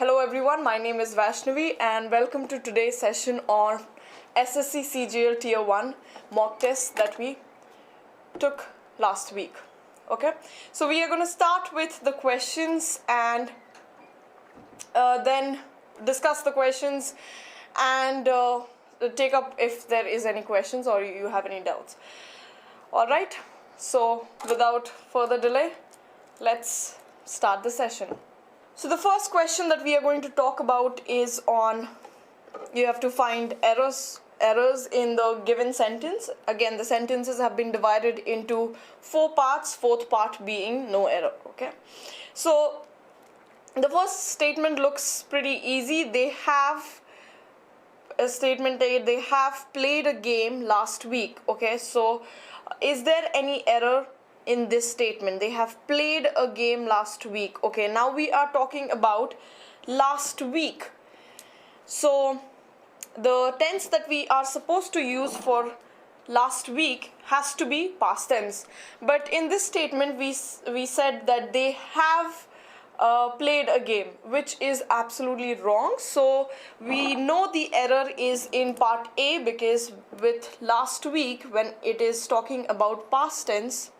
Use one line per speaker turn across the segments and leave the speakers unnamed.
Hello everyone, my name is Vaishnavi and welcome to today's session on SSC CGL Tier 1 mock test that we took last week. Okay, so we are going to start with the questions and then discuss the questions and take up if there is any questions or you have any doubts. Alright, so without further delay, let's start the session. So the first question that we are going to talk about is on, you have to find errors in the given sentence. Again, the sentences have been divided into 4 parts, fourth part being no error. Okay, so the first statement looks pretty easy. They have a statement A, they have played a game last week. Okay, so is there any error in this statement? They have played a game last week. Okay, now we are talking about last week. So the tense that we are supposed to use for last week has to be past tense. But in this statement, we said that they have played a game, which is absolutely wrong. So we know the error is in part A, because with last week, when it is talking about past tense,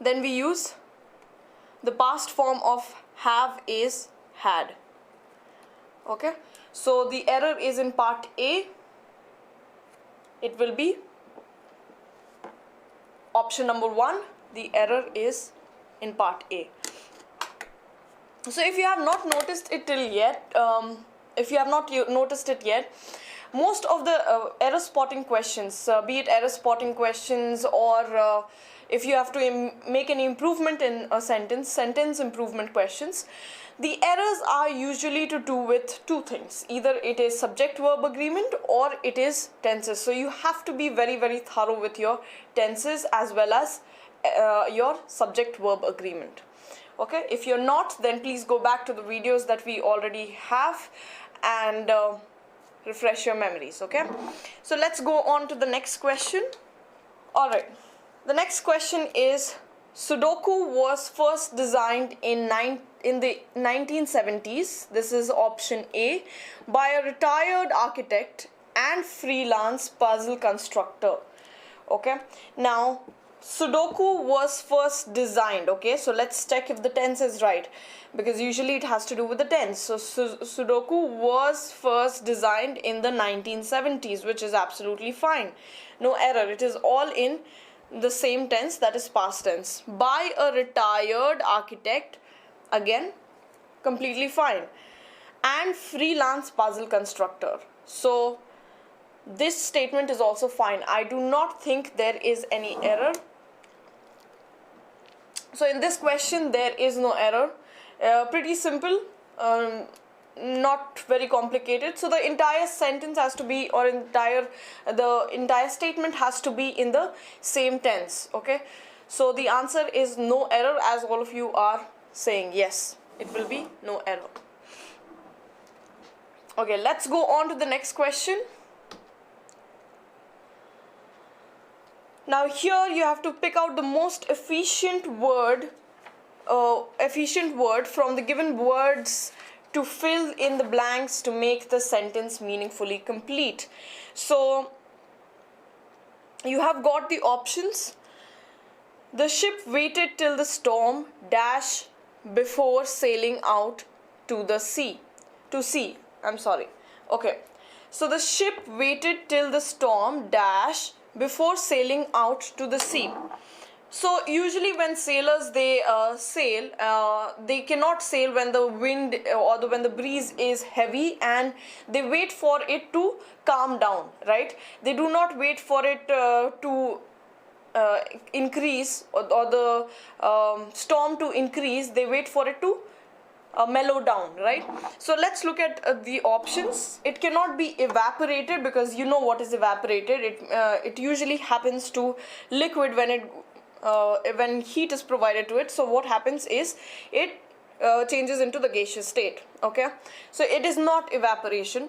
then we use the past form of have is had. Okay, so the error is in part A. It will be option number 1. The error is in part A. So if you have not noticed it till yet, most of the error spotting questions, be it error spotting questions or if you have to make an improvement in a sentence improvement questions, the errors are usually to do with 2 things. Either it is subject-verb agreement or it is tenses. So you have to be very, very thorough with your tenses as well as your subject-verb agreement. Okay, if you're not, then please go back to the videos that we already have and refresh your memories. Okay, so let's go on to the next question. Alright, the next question is, Sudoku was first designed in the 1970s, this is option A, by a retired architect and freelance puzzle constructor. Okay, now Sudoku was first designed. Okay, so let's check if the tense is right, because usually it has to do with the tense. So Sudoku was first designed in the 1970s, which is absolutely fine. No error. It is all in the same tense, that is past tense. By a retired architect, again, completely fine. And freelance puzzle constructor. So this statement is also fine. I do not think there is any error. So in this question, there is no error. Pretty simple, not very complicated. So the entire sentence has to be, or the entire statement has to be in the same tense. Okay, so the answer is no error, as all of you are saying yes, it will be no error. Okay, let's go on to the next question. Now here you have to pick out the most efficient word from the given words to fill in the blanks to make the sentence meaningfully complete. So you have got the options. The ship waited till the storm dash before sailing out to the sea. Okay, so the ship waited till the storm dash before sailing out to the sea. So usually when sailors sail, they cannot sail when the wind or when the breeze is heavy, and they wait for it to calm down, right? They do not wait for it to increase or the storm to increase. They wait for it to mellow down, right? So let's look at the options. It cannot be evaporated, because you know what is evaporated. It usually happens to liquid when heat is provided to it. So what happens is it changes into the gaseous state. Okay, so it is not evaporation.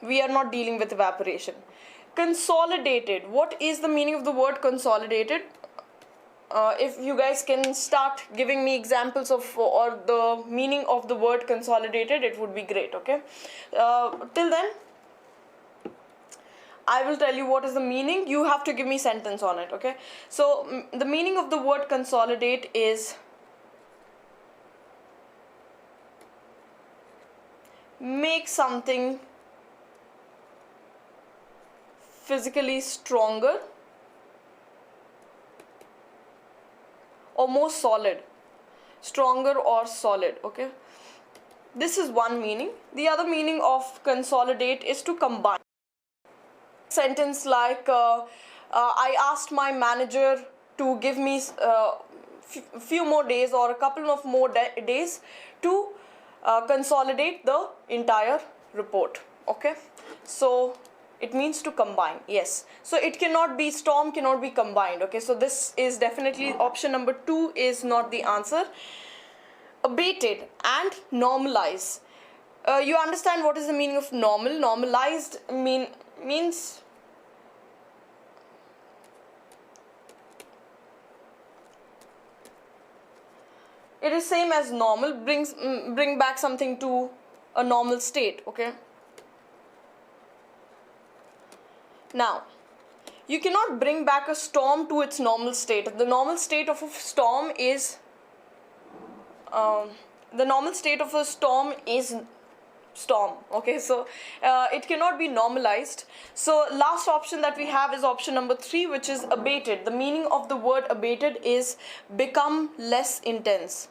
We are not dealing with evaporation. Consolidated. What is the meaning of the word consolidated? if you guys can start giving me examples of or the meaning of the word consolidated, it would be great. Okay, till then I will tell you what is the meaning. You have to give me sentence on it. Okay, so the meaning of the word consolidate is make something physically stronger or more solid, stronger or solid. Okay, this is one meaning. The other meaning of consolidate is to combine. Sentence like I asked my manager to give me few more days or a couple of more days to consolidate the entire report. Okay, so it means to combine. Yes, so it cannot be, storm cannot be combined. Okay, so this is definitely option number 2 is not the answer. Abated and normalize. You understand what is the meaning of normal? Normalized means it is same as normal, bring back something to a normal state. Okay, now you cannot bring back a storm to its normal state. The normal state of a storm is storm. Okay, so it cannot be normalized. So last option that we have is option number 3, which is abated. The meaning of the word abated is become less intense.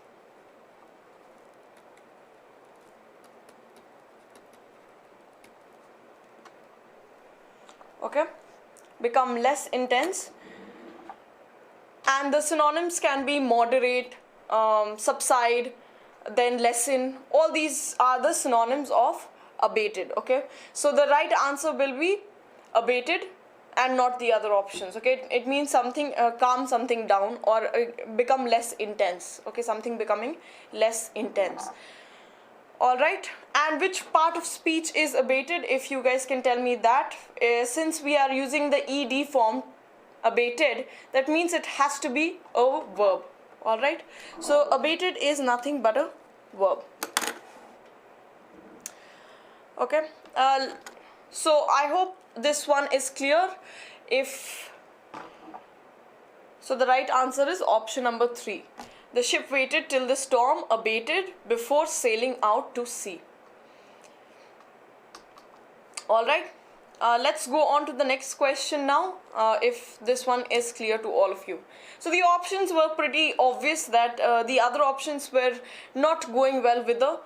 Okay, become less intense, and the synonyms can be moderate, subside, then lessen. All these are the synonyms of abated. Okay, so the right answer will be abated and not the other options. Okay, it means something calm something down or become less intense. Okay, something becoming less intense. All right, and which part of speech is abated? If you guys can tell me that, since we are using the ed form, abated, that means it has to be a verb. All right, so abated is nothing but a verb. Okay, so I hope this one is clear. If so, the right answer is option number 3. The ship waited till the storm abated before sailing out to sea. All right, let's go on to the next question now, if this one is clear to all of you. So the options were pretty obvious that the other options were not going well with the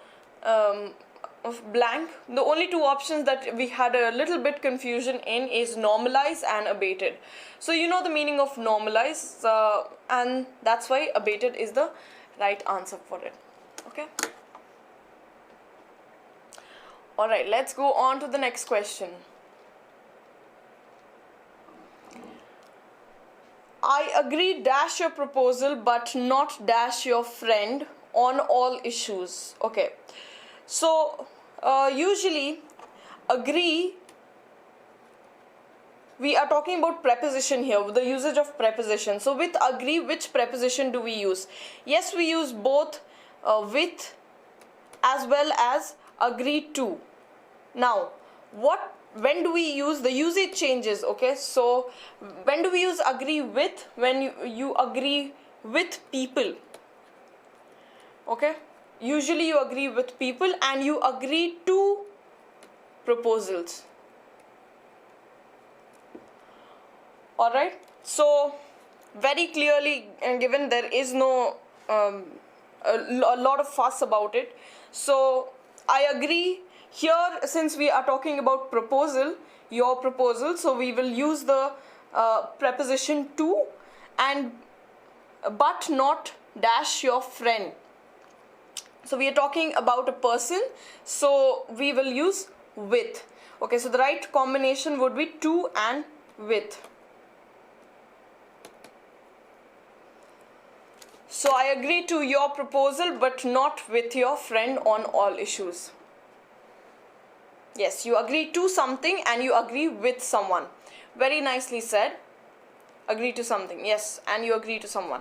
blank. The only 2 options that we had a little bit confusion in is normalize and abated. So you know the meaning of normalize, and that's why abated is the right answer for it. Okay, all right, let's go on to the next question. I agree dash your proposal but not dash your friend on all issues. Okay, so usually agree, we are talking about preposition here, the usage of preposition. So with agree, which preposition do we use? Yes, we use both with as well as agree to. Now when do we use? The usage changes. Okay, so when do we use agree with? When you agree with people. Okay, usually you agree with people and you agree to proposals. All right, so very clearly given, there is no a lot of fuss about it. So I agree here, since we are talking about proposal, your proposal, so we will use the preposition to and but not dash your friend. So we are talking about a person, so we will use with. Okay, so the right combination would be to and with. So I agree to your proposal but not with your friend on all issues. Yes, you agree to something and you agree with someone. Very nicely said. Agree to something, yes, and you agree to someone.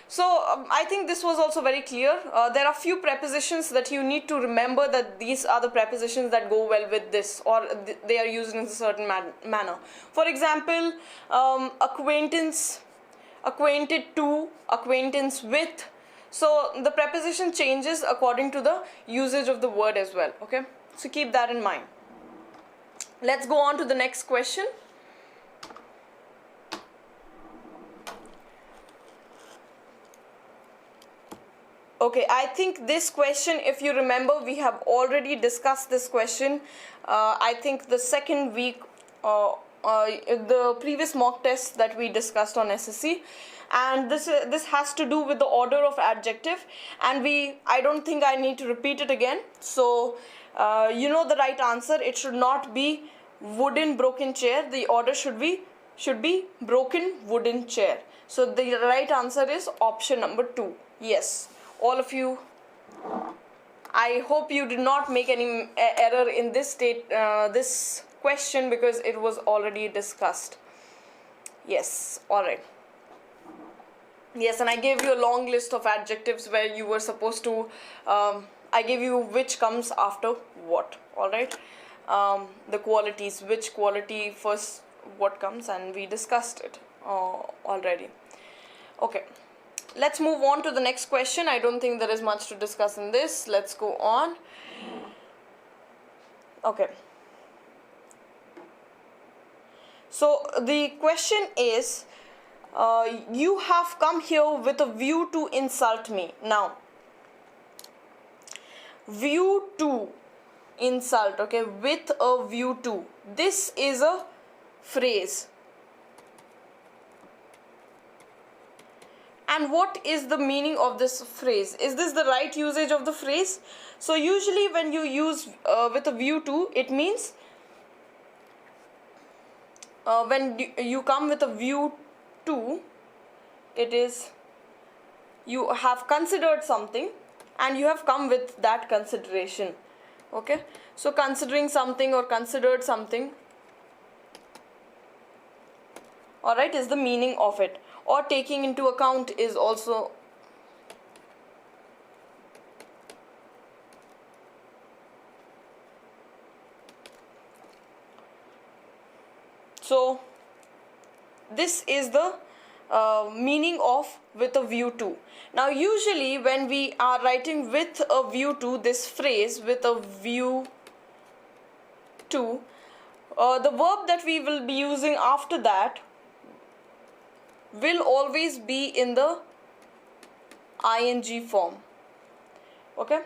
So I think this was also very clear. There are few prepositions that you need to remember, that these are the prepositions that go well with this, or they are used in a certain manner. For example, acquaintance, acquainted to, acquaintance with. So the preposition changes according to the usage of the word as well. Okay, so keep that in mind. Let's go on to the next question. Okay, I think this question, if you remember, we have already discussed this question. I think the second week, the previous mock test that we discussed on SSC, and this has to do with the order of adjective, and I don't think I need to repeat it again. So you know the right answer. It should not be wooden broken chair. The order should be broken wooden chair. So the right answer is option number 2. Yes. All of you, I hope you did not make any error in this this question, because it was already discussed. Yes, alright. Yes, and I gave you a long list of adjectives where you were supposed to, I gave you which comes after what, alright. The qualities, which quality first, what comes, and we discussed it already. Okay. Let's move on to the next question. I don't think there is much to discuss in this. Let's go on. Okay. So the question is, you have come here with a view to insult me. Now, view to insult, okay, with a view to. This is a phrase. And what is the meaning of this phrase? Is this the right usage of the phrase? So usually when you use with a view to, it means when you come with a view to, it is you have considered something and you have come with that consideration. Okay, so considering something or considered something, alright, is the meaning of it. Or taking into account is also. So this is the meaning of with a view to. Now usually when we are writing with a view to, this phrase with a view to, the verb that we will be using after that will always be in the ing form. Okay,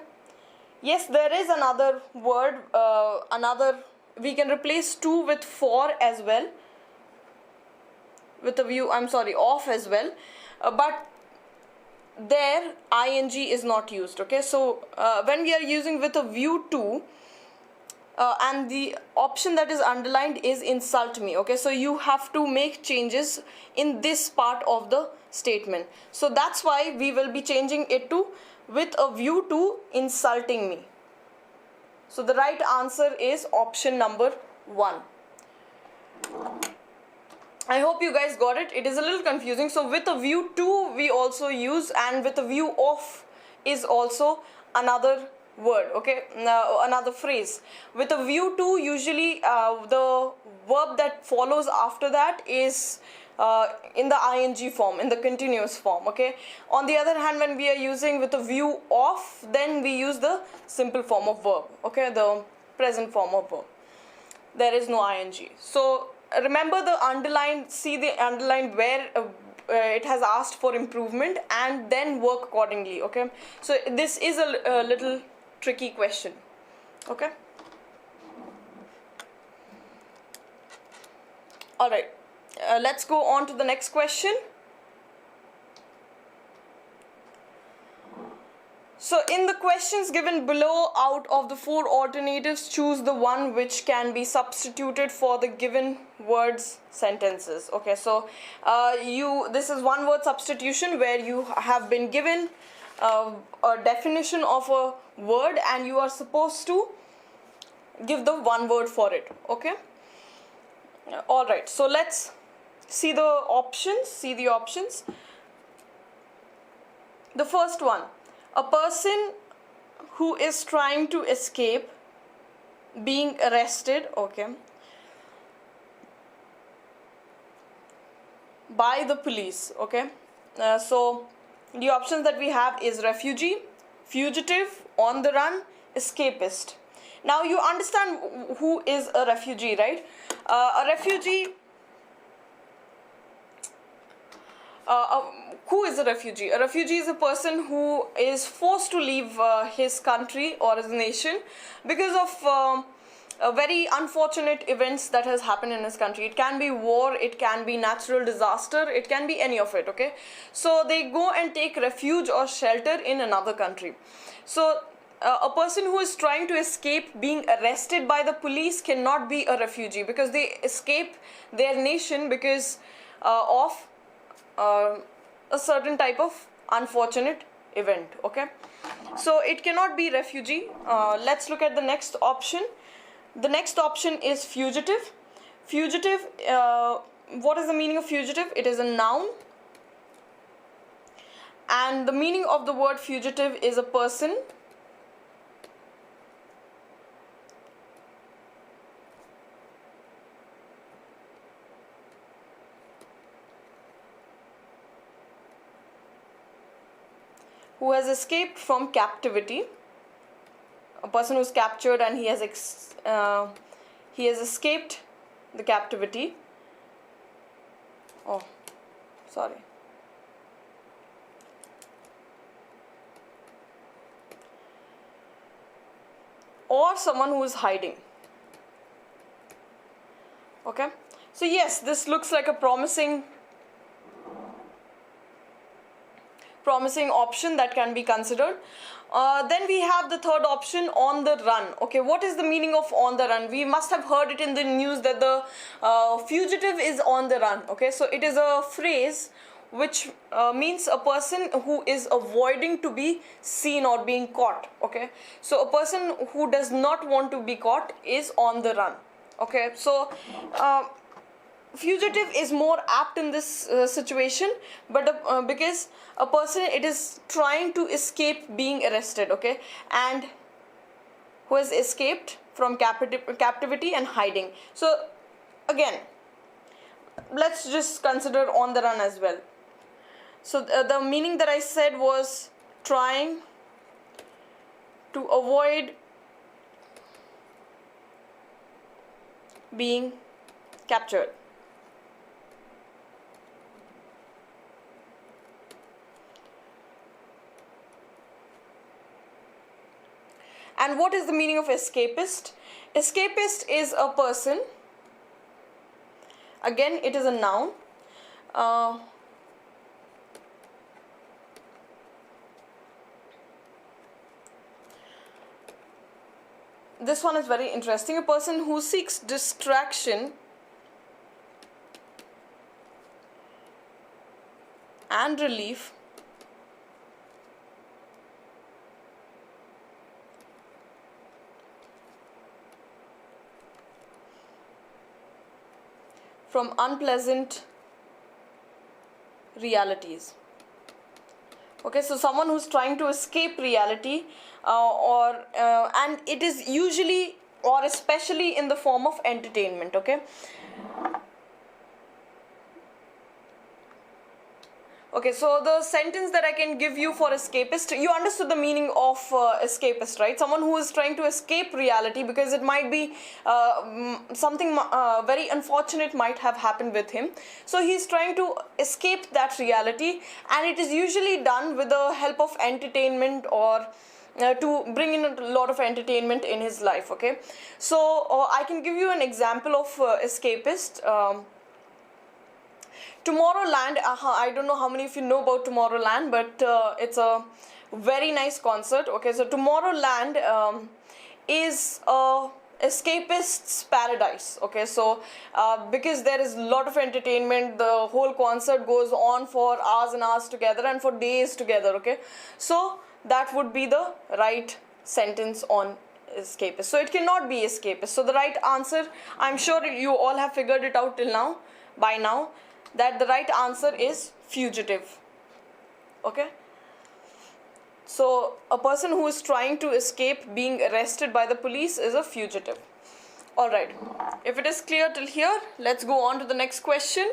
yes, there is another word, we can replace to with for as well, with a view, of as well, but there ing is not used. Okay, so when we are using with a view to, and the option that is underlined is insult me. Okay, so you have to make changes in this part of the statement. So that's why we will be changing it to with a view to insulting me. So the right answer is option number 1. I hope you guys got it. It is a little confusing. So with a view to we also use, and with a view of is also another word. Okay, another phrase. With a view to, usually the verb that follows after that is in the ing form, in the continuous form. Okay, on the other hand, when we are using with a view of, then we use the simple form of verb. Okay, the present form of verb. There is no ing. So remember the underline, see the underline where it has asked for improvement, and then work accordingly. Okay, so this is a little tricky question. Okay, alright, let's go on to the next question. So in the questions given below, out of the 4 alternatives, choose the one which can be substituted for the given words sentences. Okay, so this is one word substitution, where you have been given a definition of a word and you are supposed to give the one word for it. Okay, alright, so let's see the options. The first one, a person who is trying to escape being arrested, okay, by the police, okay. So the options that we have is refugee, fugitive, on the run, escapist. Now you understand who is a refugee, right? A refugee, who is a refugee? A refugee is a person who is forced to leave his country or his nation because of very unfortunate events that has happened in his country. It can be war, it can be natural disaster, it can be any of it, okay. So they go and take refuge or shelter in another country. So a person who is trying to escape being arrested by the police cannot be a refugee, because they escape their nation because of a certain type of unfortunate event, okay. So it cannot be refugee. Let's look at the next option. The next option is fugitive. Fugitive, what is the meaning of fugitive? It is a noun, and the meaning of the word fugitive is a person who has escaped from captivity. A person who is captured and he has escaped the captivity. Oh, sorry. Or someone who is hiding. Okay. So yes, this looks like a promising option that can be considered. Then we have the third option, on the run. Okay, what is the meaning of on the run? We must have heard it in the news that the fugitive is on the run. Okay, so it is a phrase which means a person who is avoiding to be seen or being caught. Okay, so a person who does not want to be caught is on the run. Okay, so fugitive is more apt in this situation, but because a person, it is trying to escape being arrested, okay, and who has escaped from captivity and hiding. So again, let's just consider on the run as well. So the meaning that I said was trying to avoid being captured. And what is the meaning of escapist? Escapist is a person, again it is a noun, this one is very interesting. A person who seeks distraction and relief from unpleasant realities. Okay, so someone who's trying to escape reality, and it is usually or especially in the form of entertainment. Okay. Okay, so the sentence that I can give you for escapist, you understood the meaning of escapist, right? Someone who is trying to escape reality because it might be something very unfortunate might have happened with him. So he's trying to escape that reality, and it is usually done with the help of entertainment or to bring in a lot of entertainment in his life. Okay, so I can give you an example of escapist. Tomorrowland, I don't know how many of you know about Tomorrowland, but it's a very nice concert. Okay, so Tomorrowland is a escapist's paradise. Okay, so because there is a lot of entertainment, the whole concert goes on for hours and hours together and for days together. Okay, so that would be the right sentence on escapist. So it cannot be escapist. So the right answer, I'm sure you all have figured it out till now, by now. that the right answer is fugitive. Okay? So a person who is trying to escape being arrested by the police is a fugitive. Alright, if it is clear till here, let's go on to the next question.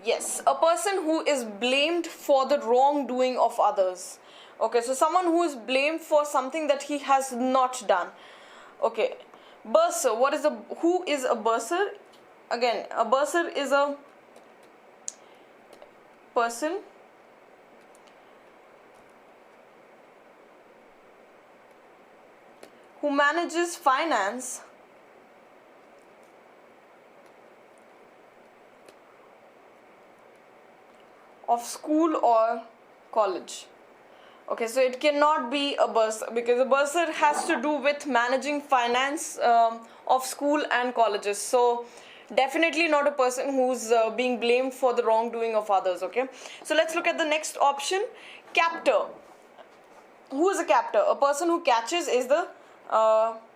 Yes, a person who is blamed for the wrongdoing of others. Okay, so someone who is blamed for something that he has not done. Okay, bursar. Who is a bursar? Again, a bursar is a person who manages finance of school or college. Okay, so it cannot be a bursar, because a bursar has to do with managing finance of school and colleges. So definitely not a person who's being blamed for the wrongdoing of others. Okay, so let's look at the next option. Captor. Who is a captor? A person who catches is the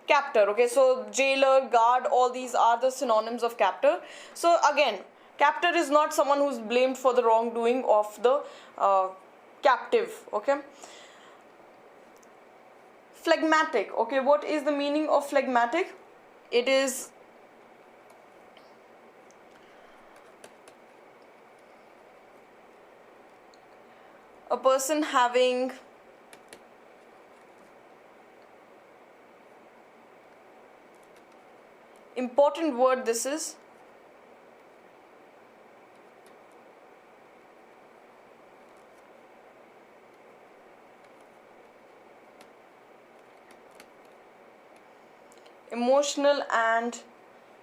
captor. Okay, so jailer, guard, all these are the synonyms of captor. So again, captor is not someone who's blamed for the wrongdoing of the captive. Okay, phlegmatic. Okay, what is the meaning of phlegmatic? It is a person having important word. This is emotional and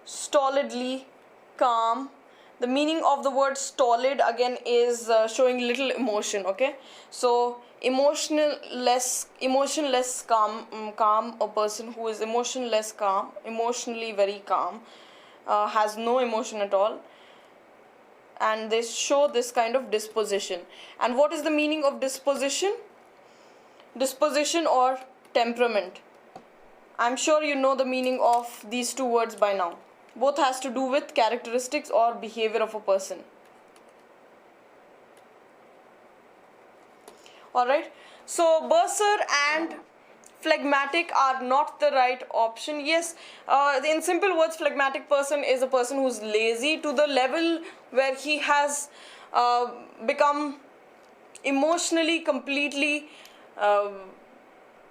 stolidly calm. The meaning of the word stolid again is showing little emotion. Okay, so emotionless calm. A person who is emotionless calm, emotionally very calm, has no emotion at all, and they show this kind of disposition. And what is the meaning of disposition? Disposition or temperament. I'm sure you know the meaning of these two words by now. Both has to do with characteristics or behavior of a person. Alright, so bursar and phlegmatic are not the right option. Yes, in simple words, phlegmatic person is a person who's lazy to the level where he has become emotionally completely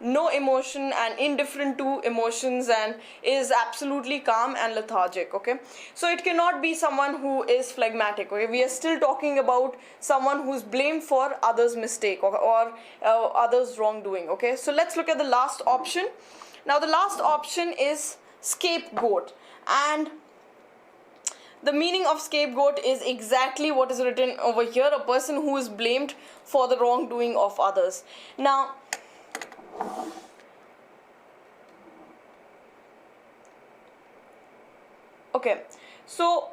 no emotion and indifferent to emotions, and is absolutely calm and lethargic. Okay, so it cannot be someone who is phlegmatic. Okay, we are still talking about someone who's blamed for others' mistake or others' wrongdoing. Okay, so let's look at the last option. Now the last option is scapegoat, and the meaning of scapegoat is exactly what is written over here: a person who is blamed for the wrongdoing of others. Now okay, so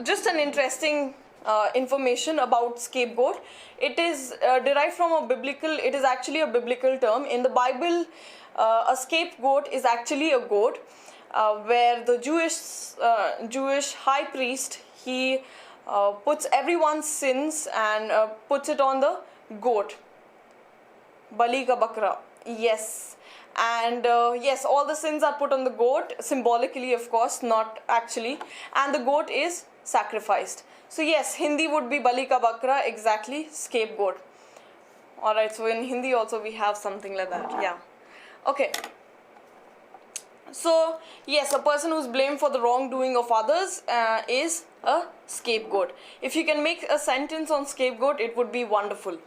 just an interesting information about scapegoat. It is derived from a biblical, it is actually a biblical term. In the Bible, a scapegoat is actually a goat, where the Jewish high priest, he puts everyone's sins and puts it on the goat, Bali ka bakra. Yes, and yes, all the sins are put on the goat, symbolically of course, not actually, and the goat is sacrificed. So yes, Hindi would be Bali ka bakra, exactly, scapegoat. Alright, so in Hindi also we have something like that. Yeah, okay. So yes, a person who's blamed for the wrongdoing of others is a scapegoat. If you can make a sentence on scapegoat, it would be wonderful.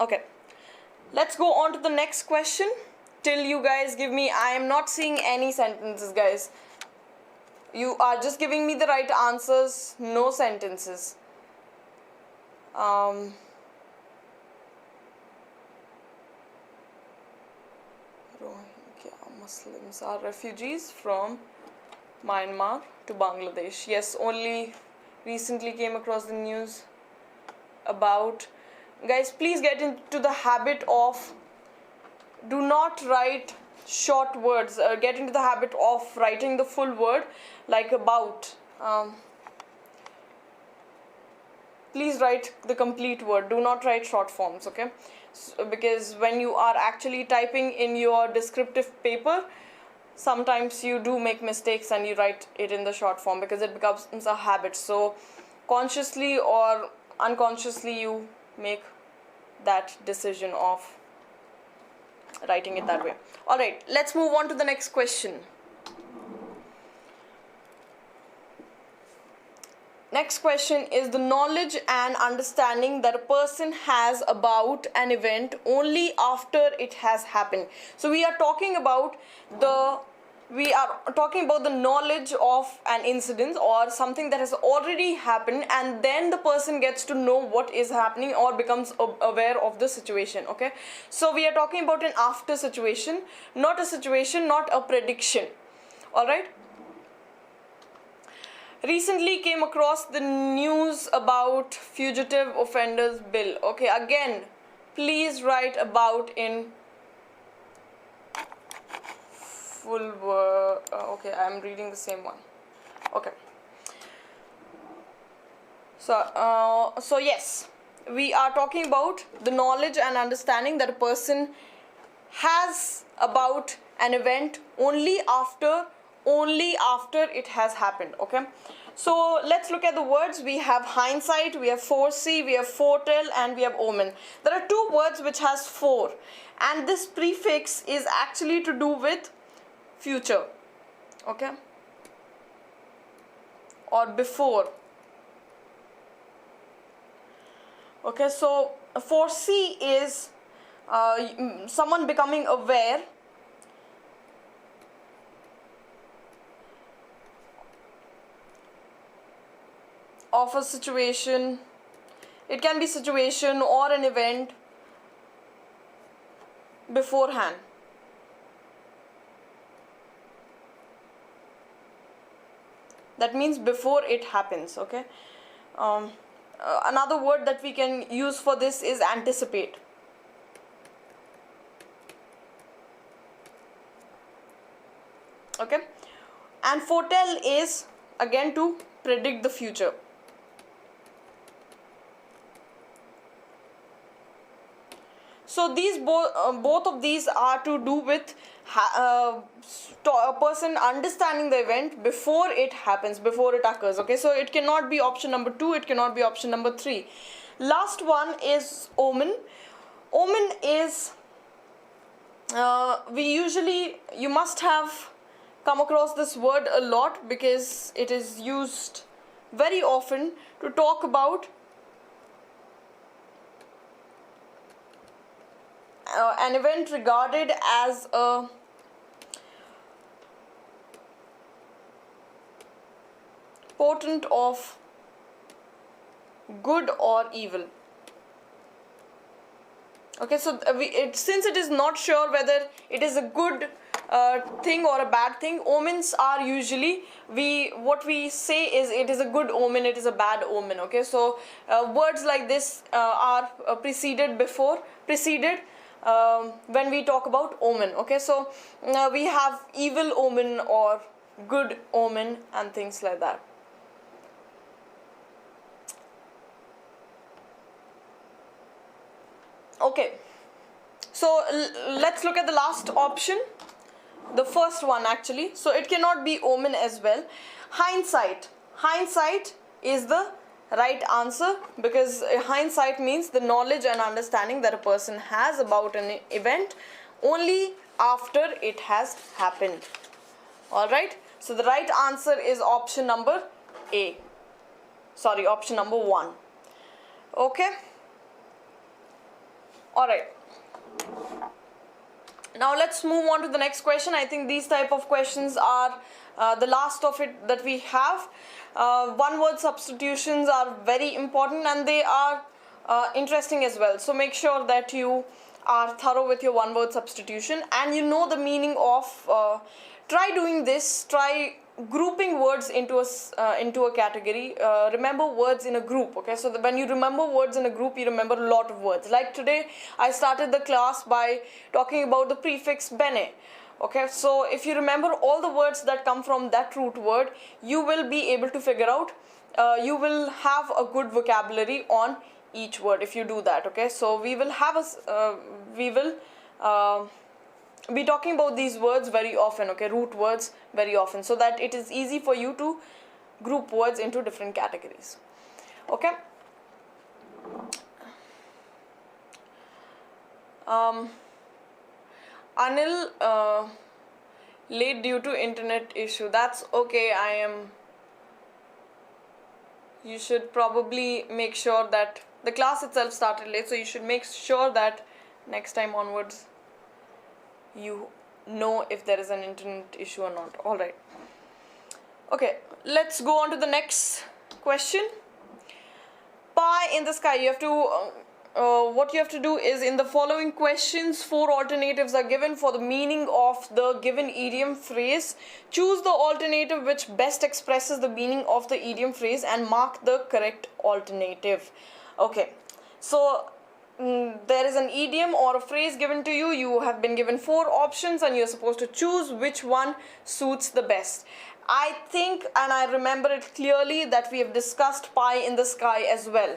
Okay, let's go on to the next question. Till you guys give me, I am not seeing any sentences, guys. You are just giving me the right answers, no sentences. Muslims are refugees from Myanmar to Bangladesh. Yes, only recently came across the news about guys, please get into the habit of do not write short words. Get into the habit of writing the full word, like about. Please write the complete word. Do not write short forms, okay? So, because when you are actually typing in your descriptive paper, sometimes you do make mistakes and you write it in the short form because it becomes a habit. So consciously or unconsciously you make that decision of writing it that way. Alright, let's move on to the next question. Next question is the knowledge and understanding that a person has about an event only after it has happened. So we are talking about the knowledge of an incident or something that has already happened, and then the person gets to know what is happening or becomes aware of the situation, okay? So we are talking about an after situation, not a prediction. All right? Recently came across the news about fugitive offenders bill. Okay, again, please write about in full word. Okay, I'm reading the same one. Okay. So yes, we are talking about the knowledge and understanding that a person has about an event only after it has happened, okay? So let's look at the words. We have hindsight, we have foresee, we have foretell, and we have omen. There are two words which has fore, and this prefix is actually to do with future, okay, or before. Okay, so foresee is someone becoming aware of a situation. It can be situation or an event beforehand. That means before it happens, okay? Another word that we can use for this is anticipate. Okay? And foretell is again to predict the future. So these both of these are to do with a person understanding the event before it happens, before it occurs. Okay, so it cannot be option number 2, it cannot be option number 3. Last one is omen. Omen is you must have come across this word a lot because it is used very often to talk about an event regarded as a portent of good or evil. Okay, so since it is not sure whether it is a good thing or a bad thing, omens are usually, what we say is it is a good omen, it is a bad omen. Okay, so words like this are preceded when we talk about omen. Okay, so we have evil omen or good omen and things like that. Okay, so let's look at the last option, the first one actually. So it cannot be omen as well. Hindsight is the right answer because hindsight means the knowledge and understanding that a person has about an event only after it has happened. Alright, so the right answer is option number option number 1. Okay. Alright, now let's move on to the next question. I think these type of questions are the last of it that we have. One word substitutions are very important and they are interesting as well. So make sure that you are thorough with your one word substitution and you know the meaning of, try doing this, try grouping words into a category. Remember words in a group, okay? So when you remember words in a group, you remember a lot of words. Like today, I started the class by talking about the prefix bene. Okay, so if you remember all the words that come from that root word, you will be able to figure out, you will have a good vocabulary on each word if you do that, okay? So we will have be talking about these words very often, okay, root words very often, so that it is easy for you to group words into different categories, okay? Anil, late due to internet issue. That's okay. You should probably make sure that the class itself started late, so you should make sure that next time onwards you know if there is an internet issue or not. All right. Okay, let's go on to the next question. Pie in the sky. You have to what you have to do is, in the following questions, 4 alternatives are given for the meaning of the given idiom phrase. Choose the alternative which best expresses the meaning of the idiom phrase and mark the correct alternative. Okay, so there is an idiom or a phrase given to you. You have been given 4 options and you're supposed to choose which one suits the best. I think, and I remember it clearly, that we have discussed pie in the sky as well.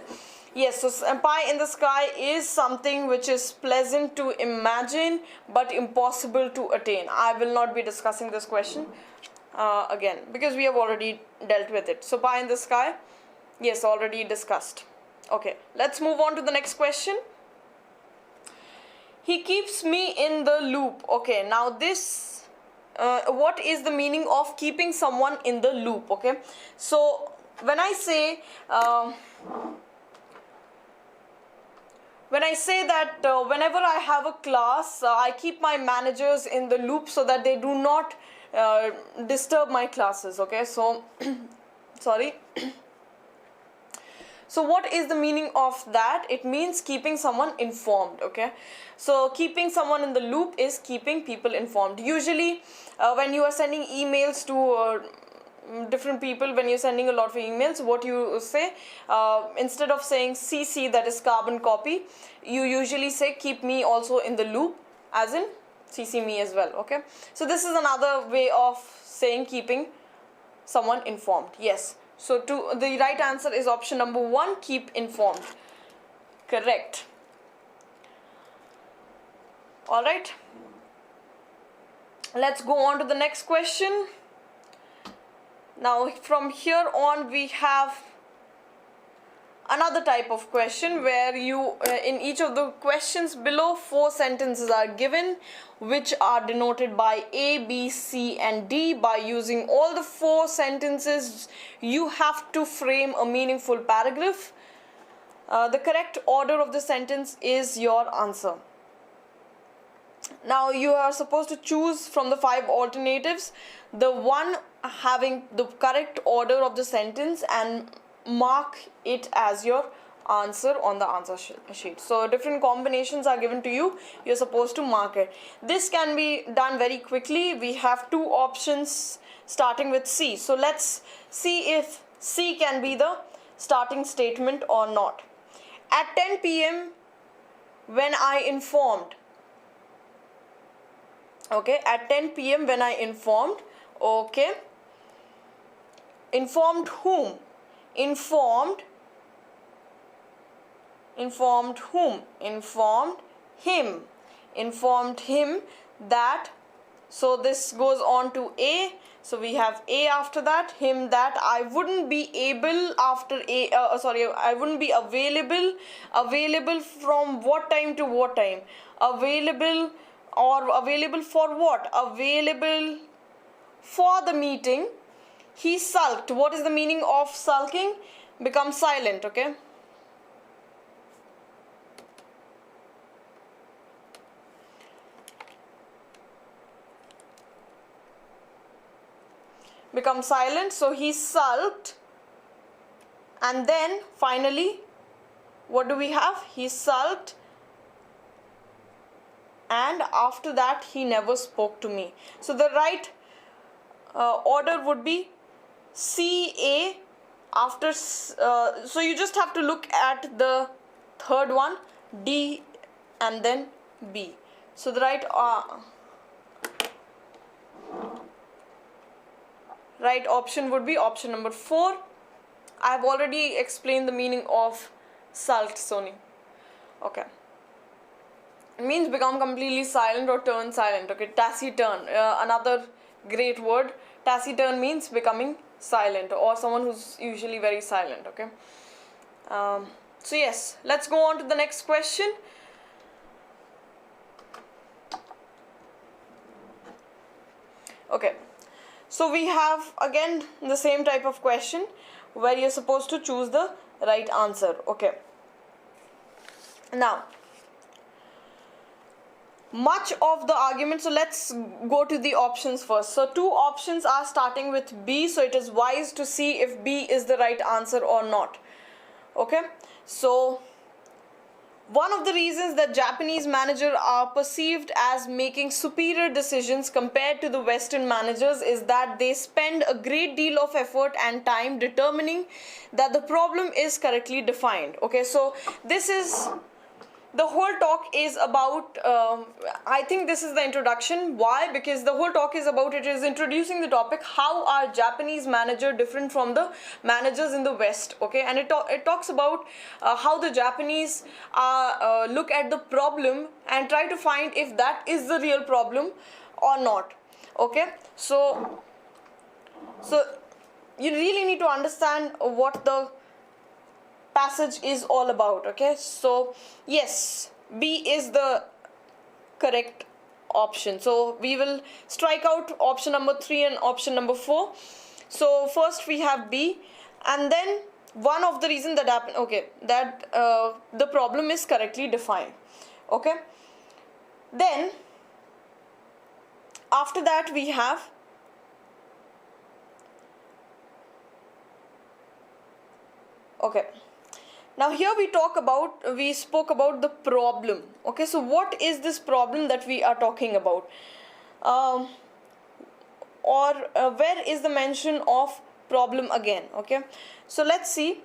Yes, so pie in the sky is something which is pleasant to imagine but impossible to attain. I will not be discussing this question again because we have already dealt with it. So pie in the sky, yes, already discussed. Okay, let's move on to the next question. He keeps me in the loop. Okay, now this, what is the meaning of keeping someone in the loop? Okay, so when I say that whenever I have a class, I keep my managers in the loop so that they do not disturb my classes, okay? So, sorry. So what is the meaning of that? It means keeping someone informed, okay? So keeping someone in the loop is keeping people informed. Usually when you are sending emails to different people, when you're sending a lot of emails, what you say, instead of saying CC, that is carbon copy, you usually say keep me also in the loop, as in CC me as well, okay? So this is another way of saying keeping someone informed. Yes, so the right answer is option number 1, keep informed. Correct. All right, let's go on to the next question. Now from here on we have another type of question where you in each of the questions below 4 sentences are given which are denoted by A, B, C and D. By using all the 4 sentences you have to frame a meaningful paragraph. The correct order of the sentence is your answer. Now you are supposed to choose from the 5 alternatives the one having the correct order of the sentence and mark it as your answer on the answer sheet. So different combinations are given to you. You're supposed to mark it. This can be done very quickly. We have 2 options starting with C. So let's see if C can be the starting statement or not. At 10 p.m. when I informed. Okay, at 10 p.m. when I informed. Okay, informed whom? Informed whom? Informed him. Informed him that. So this goes on to A. So we have A after that, him that. I wouldn't be able after A, I wouldn't be available. Available from what time to what time? Available, or available for what? Available for the meeting. He sulked. What is the meaning of sulking? Become silent, okay? Become silent. So he sulked. And then finally, what do we have? He sulked. And after that, he never spoke to me. So the right order would be CA after, so you just have to look at the third one, D and then B. So the right option would be option number 4. I have already explained the meaning of salt, Sony. Okay. It means become completely silent or turn silent. Okay, taciturn, another great word. Taciturn means becoming silent or someone who's usually very silent. Okay. So yes, let's go on to the next question. Okay, so we have again the same type of question where you're supposed to choose the right answer. Okay, now much of the argument, so let's go to the options first. So 2 options are starting with B, so it is wise to see if B is the right answer or not. Okay, so one of the reasons that Japanese managers are perceived as making superior decisions compared to the Western managers is that they spend a great deal of effort and time determining that the problem is correctly defined. Okay, so this is, the whole talk is about, I think this is the introduction. Why? Because the whole talk is about, it is introducing the topic, how are Japanese manager different from the managers in the West. Okay, and it talks about how the Japanese look at the problem and try to find if that is the real problem or not. Okay, so you really need to understand what the passage is all about. Okay, so yes, B is the correct option. So we will strike out option number 3 and option number 4. So first we have B, and then one of the reasons that happened, okay, that the problem is correctly defined. Okay, then after that we have okay. Now here we spoke about the problem. Okay, so what is this problem that we are talking about? Where is the mention of problem again? Okay, so let's see.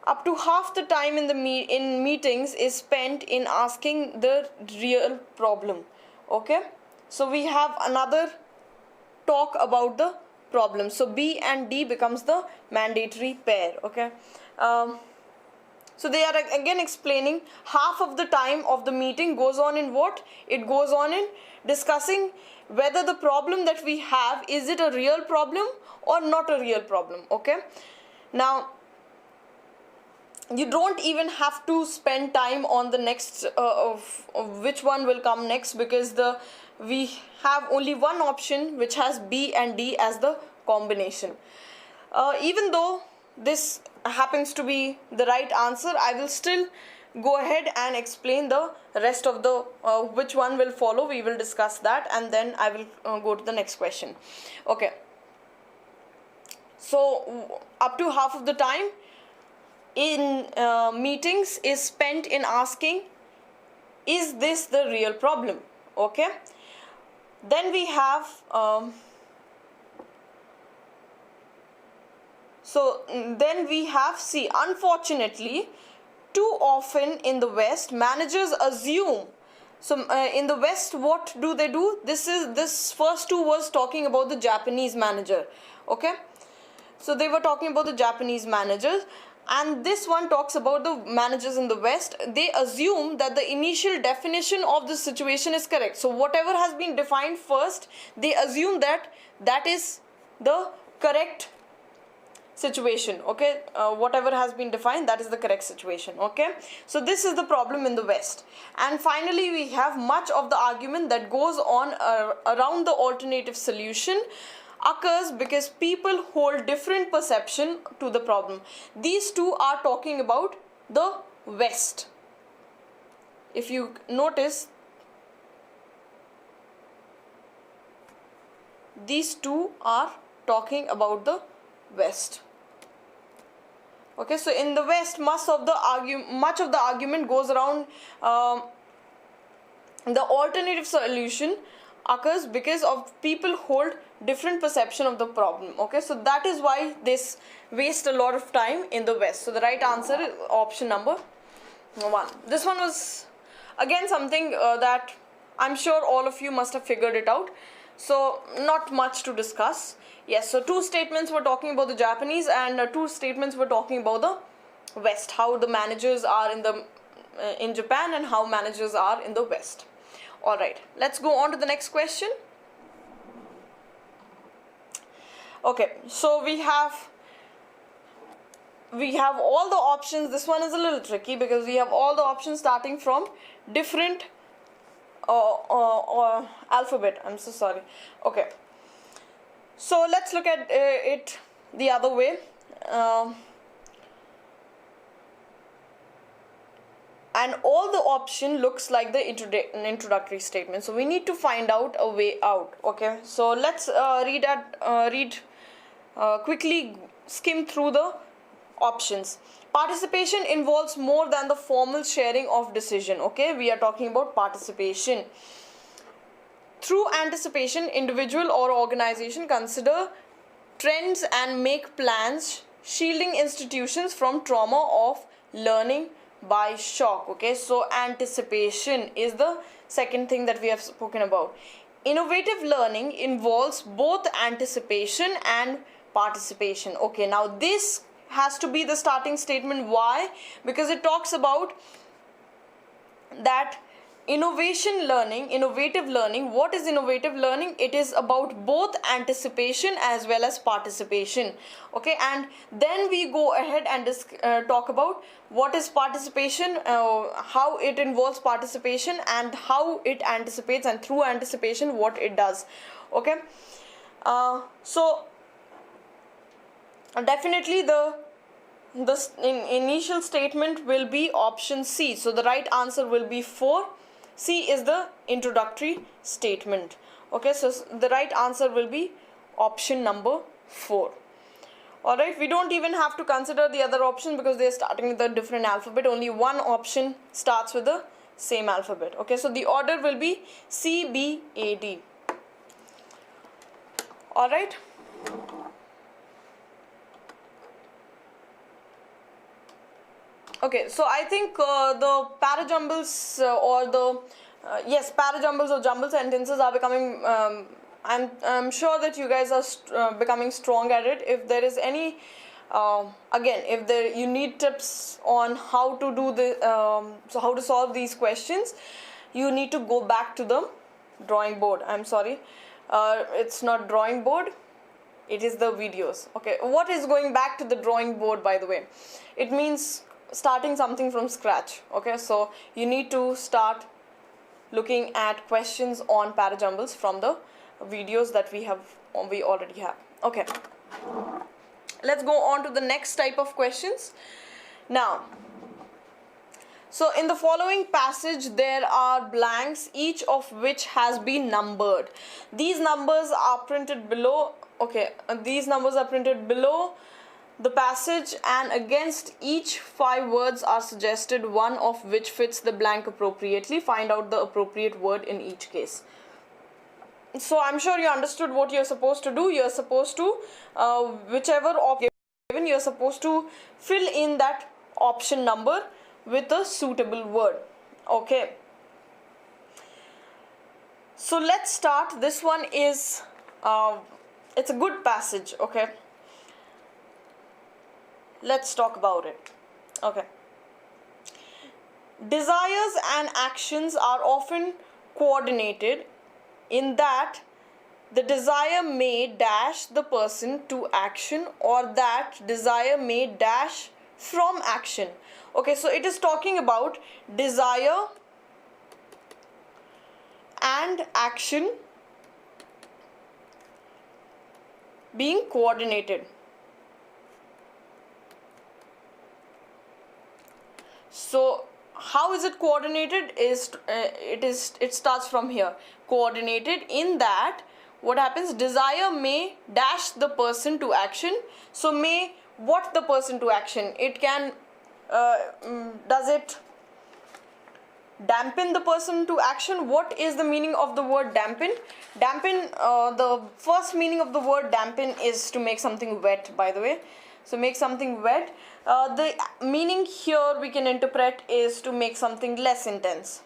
Up to half the time in meetings is spent in asking the real problem. Okay, so we have another talk about the problem. So B and D becomes the mandatory pair. Okay. So they are again explaining half of the time of the meeting goes on in what? It goes on in discussing whether the problem that we have, is it a real problem or not a real problem. Okay. Now, you don't even have to spend time on the next of which one will come next, because we have only one option which has B and D as the combination. Even though this happens to be the right answer, I will still go ahead and explain the rest of the which one will follow. We will discuss that, and then I will go to the next question. Okay, so up to half of the time in meetings is spent in asking, is this the real problem? Okay, then we have see, unfortunately, too often in the West, managers assume. So in the West, what do they do? This first 2 was talking about the Japanese manager. Okay, so they were talking about the Japanese managers, and this one talks about the managers in the West. They assume that the initial definition of the situation is correct. So whatever has been defined first, they assume that that is the correct situation. Okay, whatever has been defined, that is the correct situation. Okay, so this is the problem in the West. And finally, we have much of the argument that goes on around the alternative solution occurs because people hold different perception to the problem. These 2 are talking about the West. If you notice, these 2 are talking about the West. Okay, so in the West, much of the argument goes around the alternative solution occurs because of people hold different perception of the problem. Okay, so that is why this waste a lot of time in the West. So the right answer is option number 1. This one was again something that I'm sure all of you must have figured it out. So not much to discuss. Yes, so 2 statements were talking about the Japanese and 2 statements were talking about the West, how the managers are in Japan and how managers are in the West. Alright, let's go on to the next question. Okay, so we have all the options. This one is a little tricky because we have all the options starting from different alphabet. I'm so sorry. Okay, so let's look at it the other way. And all the option looks like the introductory statement. So we need to find out a way out. Okay, so let's quickly skim through the options. Participation involves more than the formal sharing of decision. Okay, we are talking about participation. Through anticipation, individual or organization consider trends and make plans, shielding institutions from trauma of learning by shock. Okay, so anticipation is the second thing that we have spoken about. Innovative learning involves both anticipation and participation. Okay, now this has to be the starting statement. Why? Because it talks about that innovative learning. What is innovative learning? It is about both anticipation as well as participation. Okay, and then we go ahead and talk about what is participation, how it involves participation, and how it anticipates, and through anticipation what it does. Okay, so definitely the initial statement will be option C. So the right answer will be 4. C is the introductory statement. Okay, so the right answer will be option number 4. Alright, we don't even have to consider the other option because they are starting with a different alphabet. Only one option starts with the same alphabet. Okay, so the order will be C, B, A, D. Alright. Okay, so I think the parajumbles or the parajumbles or jumble sentences are becoming. I'm sure that you guys are becoming strong at it. If there is any, you need tips on how to do so how to solve these questions, you need to go back to the drawing board. I'm sorry, it's not drawing board. It is the videos. Okay, what is going back to the drawing board, by the way? It means starting something from scratch. Okay, so you need to start looking at questions on parajumbles from the videos that we already have. Okay, let's go on to the next type of questions now. So in the following passage there are blanks, each of which has been numbered. These numbers are printed below. Okay, these numbers are printed below the passage, and against each 5 words are suggested, one of which fits the blank appropriately. Find out the appropriate word in each case. So I'm sure you understood what you're supposed to do. You're supposed to, whichever option given, you're supposed to fill in that option number with a suitable word. Okay. So let's start. This one is, it's a good passage. Okay. Let's talk about it. Okay. Desires and actions are often coordinated in that the desire may dash the person to action, or that desire may dash from action. Okay, so it is talking about desire and action being coordinated. So how is it coordinated? It starts from here. Coordinated in that what happens? Desire may dash the person to action. So may what the person to action? It can does it dampen the person to action. What is the meaning of the word dampen? Dampen, the first meaning of the word dampen is to make something wet, by the way. So make something wet. The meaning here we can interpret is to make something less intense.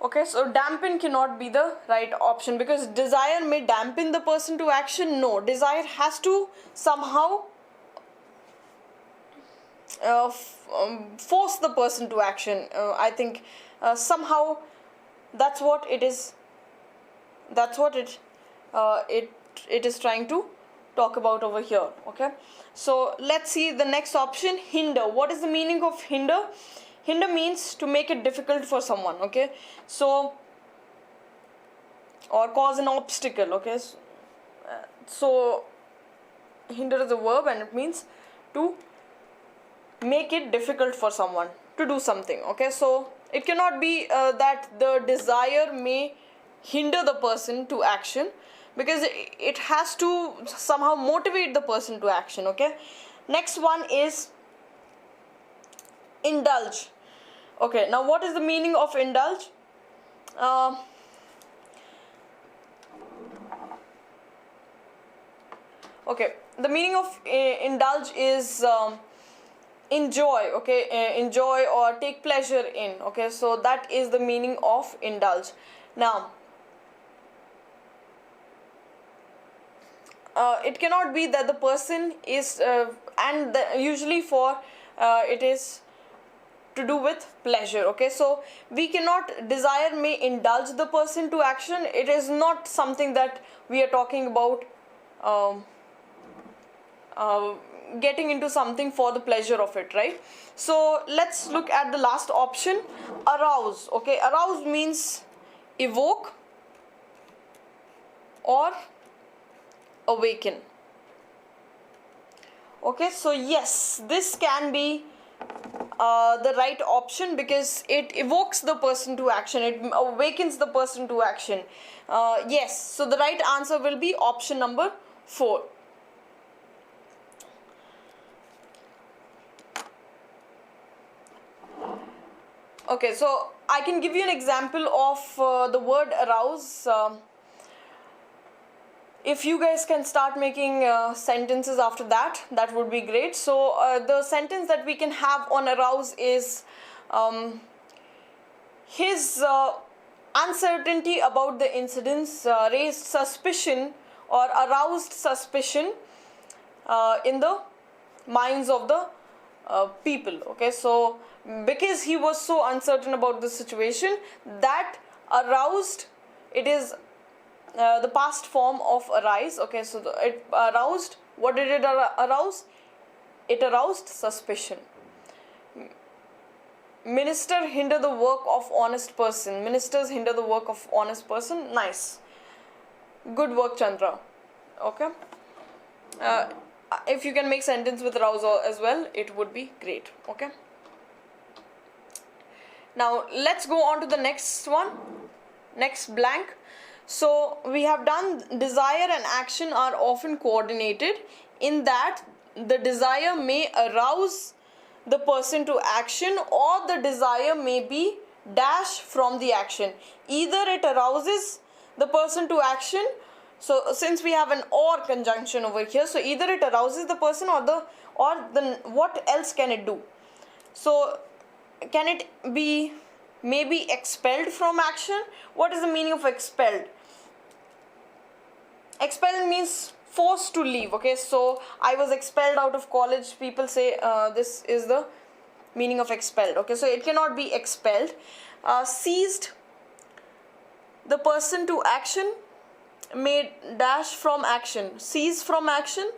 Okay, so dampen cannot be the right option because desire may dampen the person to action. No, desire has to somehow force the person to action. I think somehow that's what it is. That's what it is trying to talk about over here. Okay, so let's see the next option, hinder. What is the meaning of hinder? Hinder means to make it difficult for someone. Okay, so or cause an obstacle. Okay, so hinder is a verb and it means to make it difficult for someone to do something. Okay, so it cannot be that the desire may hinder the person to action, because it has to somehow motivate the person to action. Okay, next one is indulge. Okay, now what is the meaning of indulge? Okay, the meaning of indulge is enjoy. Okay, enjoy or take pleasure in. Okay, so that is the meaning of indulge. Now it cannot be that the person is usually for it is to do with pleasure. Okay, so we cannot, desire may indulge the person to action. It is not something that we are talking about getting into something for the pleasure of it, right? So let's look at the last option, arouse. Okay, arouse means evoke or awaken. Okay, so yes, this can be the right option because it evokes the person to action, it awakens the person to action. Yes, so the right answer will be option number 4. Okay, so I can give you an example of the word arouse. If you guys can start making sentences after that, that would be great. So the sentence that we can have on arouse is his uncertainty about the incidents raised suspicion or aroused suspicion in the minds of the people. Okay, so because he was so uncertain about the situation, that aroused, it is the past form of arise. Okay, so it aroused. What did it arouse? It aroused suspicion. Minister hinder the work of honest person. Ministers hinder the work of honest person. Nice. Good work, Chandra. Okay. If you can make sentence with arouse as well, it would be great. Okay. Now let's go on to the next one. Next blank. So we have done desire and action are often coordinated in that the desire may arouse the person to action or the desire may be dash from the action. Either it arouses the person to action. So since we have an or conjunction over here, so either it arouses the person or the what else can it do? So can it be maybe expelled from action? What is the meaning of expelled? Expelled means forced to leave. Okay, so I was expelled out of college. People say this is the meaning of expelled. Okay, so it cannot be expelled. Seized the person to action, may dash from action. Seize from action.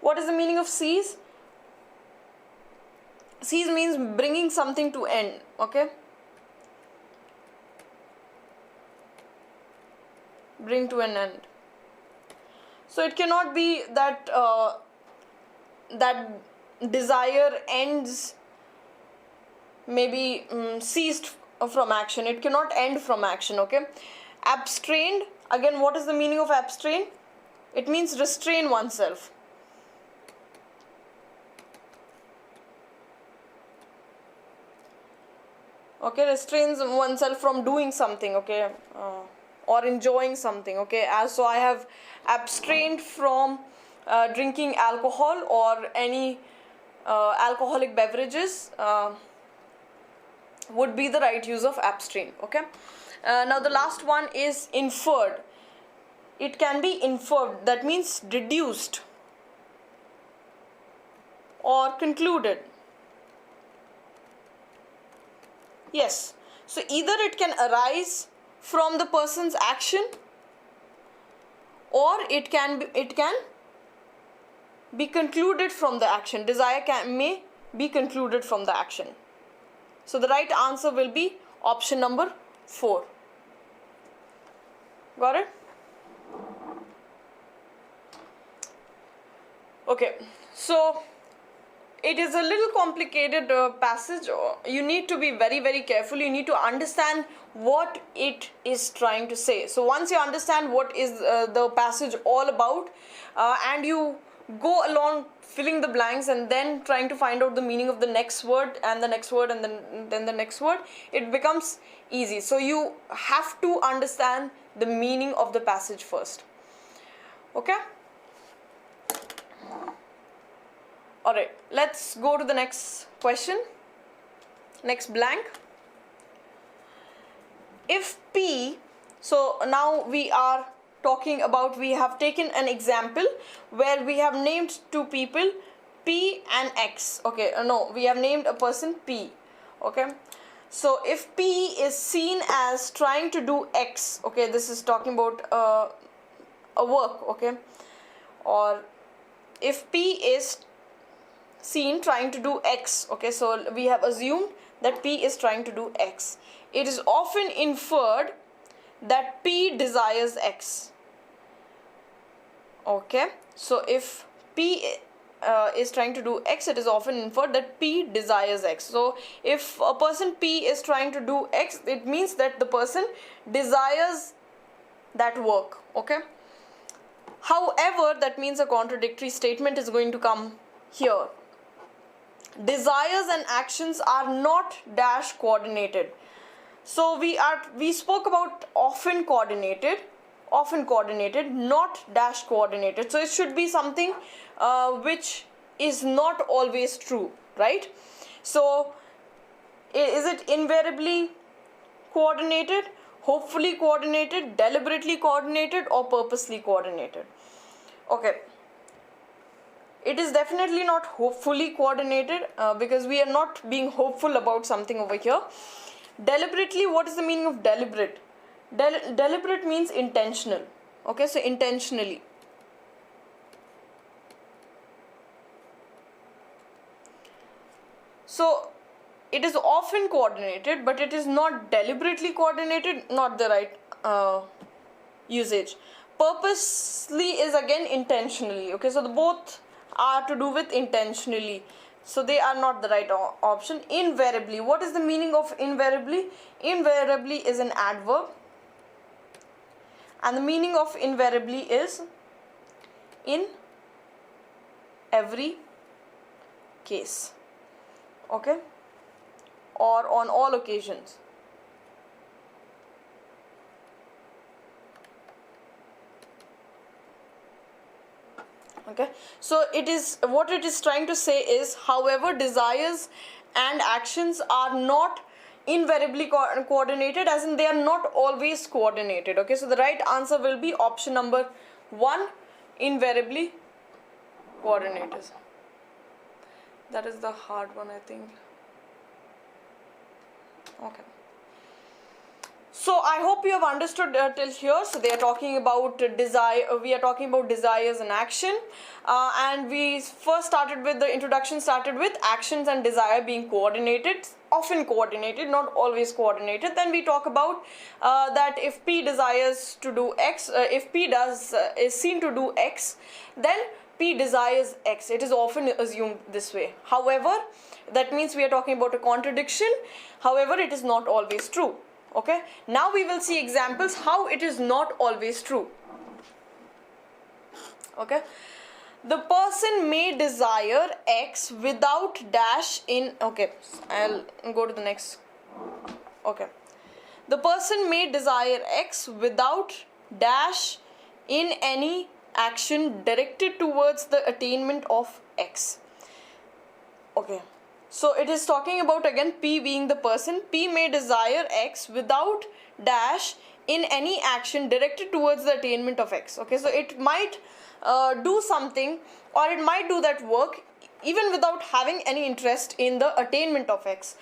What is the meaning of seize? Seize means bringing something to end. Okay, bring to an end. So it cannot be that that desire ends maybe ceased from action. It cannot end from action. Okay, abstrained. Again, what is the meaning of abstain? It means restrain oneself. okay, restrains oneself from doing something, okay, or enjoying something, okay. So I have abstained from drinking alcohol or any alcoholic beverages would be the right use of abstain, okay. Now the last one is inferred. It can be inferred, that means deduced or concluded. Yes, so either it can arise from the person's action, or it can be concluded from the action. Desire may be concluded from the action. So the right answer will be option number 4. Got it? Okay, so it is a little complicated passage. You need to be very, very careful. You need to understand what it is trying to say. So once you understand what is the passage all about, and you go along filling the blanks and then trying to find out the meaning of the next word and the next word and then the next word, it becomes easy. So you have to understand the meaning of the passage first. Okay? Alright, let's go to the next question. Next blank. If P, so now we are talking about, we have taken an example where we have named two people, P and X. Okay, no, we have named a person P. Okay, so if P is seen as trying to do X, okay, this is talking about a work, okay, or if P is seen trying to do X, okay, so we have assumed that P is trying to do X. It is often inferred that P desires X. Okay, so if P is trying to do X, it is often inferred that P desires X. So if a person P is trying to do X, it means that the person desires that work. Okay, however, that means a contradictory statement is going to come here. Desires and actions are not dash coordinated. So we spoke about often coordinated, not dash coordinated. So it should be something which is not always true, right? So is it invariably coordinated, hopefully coordinated, deliberately coordinated, or purposely coordinated? Okay. It is definitely not hopefully coordinated because we are not being hopeful about something over here. Deliberately, what is the meaning of deliberate? Deliberate means intentional. Okay, so intentionally. So it is often coordinated, but it is not deliberately coordinated, not the right usage. Purposely is again intentionally. Okay, so the both are to do with intentionally, so they are not the right option. Invariably, what is the meaning of invariably? Invariably is an adverb, and the meaning of invariably is in every case, okay, or on all occasions. Okay, so it is, what it is trying to say is, however, desires and actions are not invariably coordinated, as in they are not always coordinated. Okay, so the right answer will be option number 1, invariably coordinated. That is the hard one, I think. Okay. So I hope you have understood till here. So they are talking about desire. We are talking about desires and action, and we first started with the introduction. Started with actions and desire being coordinated, often coordinated, not always coordinated. Then we talk about that if P desires to do X, if P is seen to do X, then P desires X. It is often assumed this way. However, that means we are talking about a contradiction. However, it is not always true. Okay, now we will see examples how it is not always true. Okay, the person may desire X without dash in. Okay, I'll go to the next Okay. The person may desire X without dash in any action directed towards the attainment of X. Okay. So it is talking about again P being the person. P may desire X without dash in any action directed towards the attainment of X. Okay. So it might do something, or it might do that work even without having any interest in the attainment of X.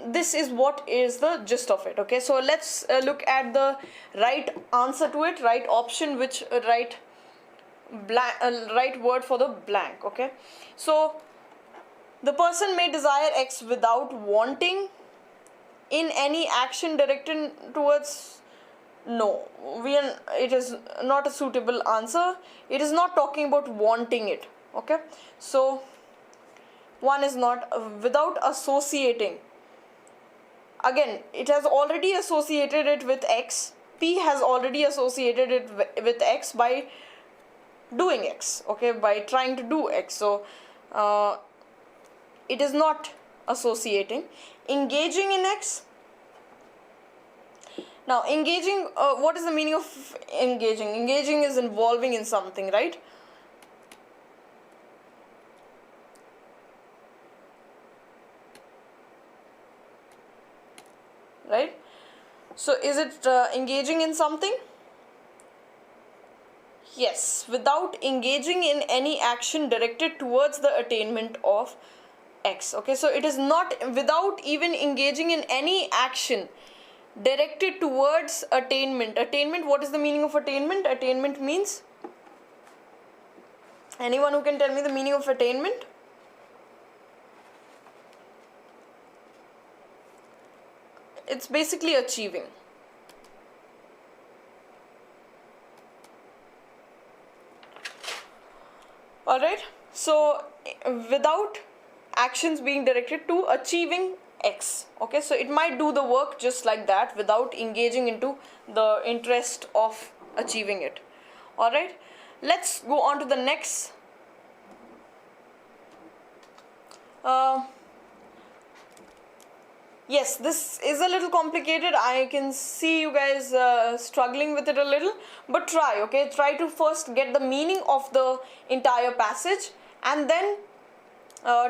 This is what is the gist of it. Okay, so let's look at the right answer to it, right option, which right word for the blank. Okay, so the person may desire X without wanting in any action directed towards. No, it is not a suitable answer. It is not talking about wanting it. Okay, so one is not without associating. Again, it has already associated it with X. P has already associated it with X by doing X. Okay, by trying to do X. So it is not associating. Engaging in X. Now, engaging, what is the meaning of engaging? Engaging is involving in something, right? Right? So, is it engaging in something? Yes, without engaging in any action directed towards the attainment of X. Okay, so it is not without even engaging in any action directed towards attainment. Attainment, what is the meaning of attainment? Attainment means, anyone who can tell me the meaning of attainment? It's basically achieving. Alright, so without actions being directed to achieving X. Okay, so it might do the work just like that without engaging into the interest of achieving it. Alright, let's go on to the next. Yes, this is a little complicated. I can see you guys struggling with it a little, but try, okay? Try to first get the meaning of the entire passage, and then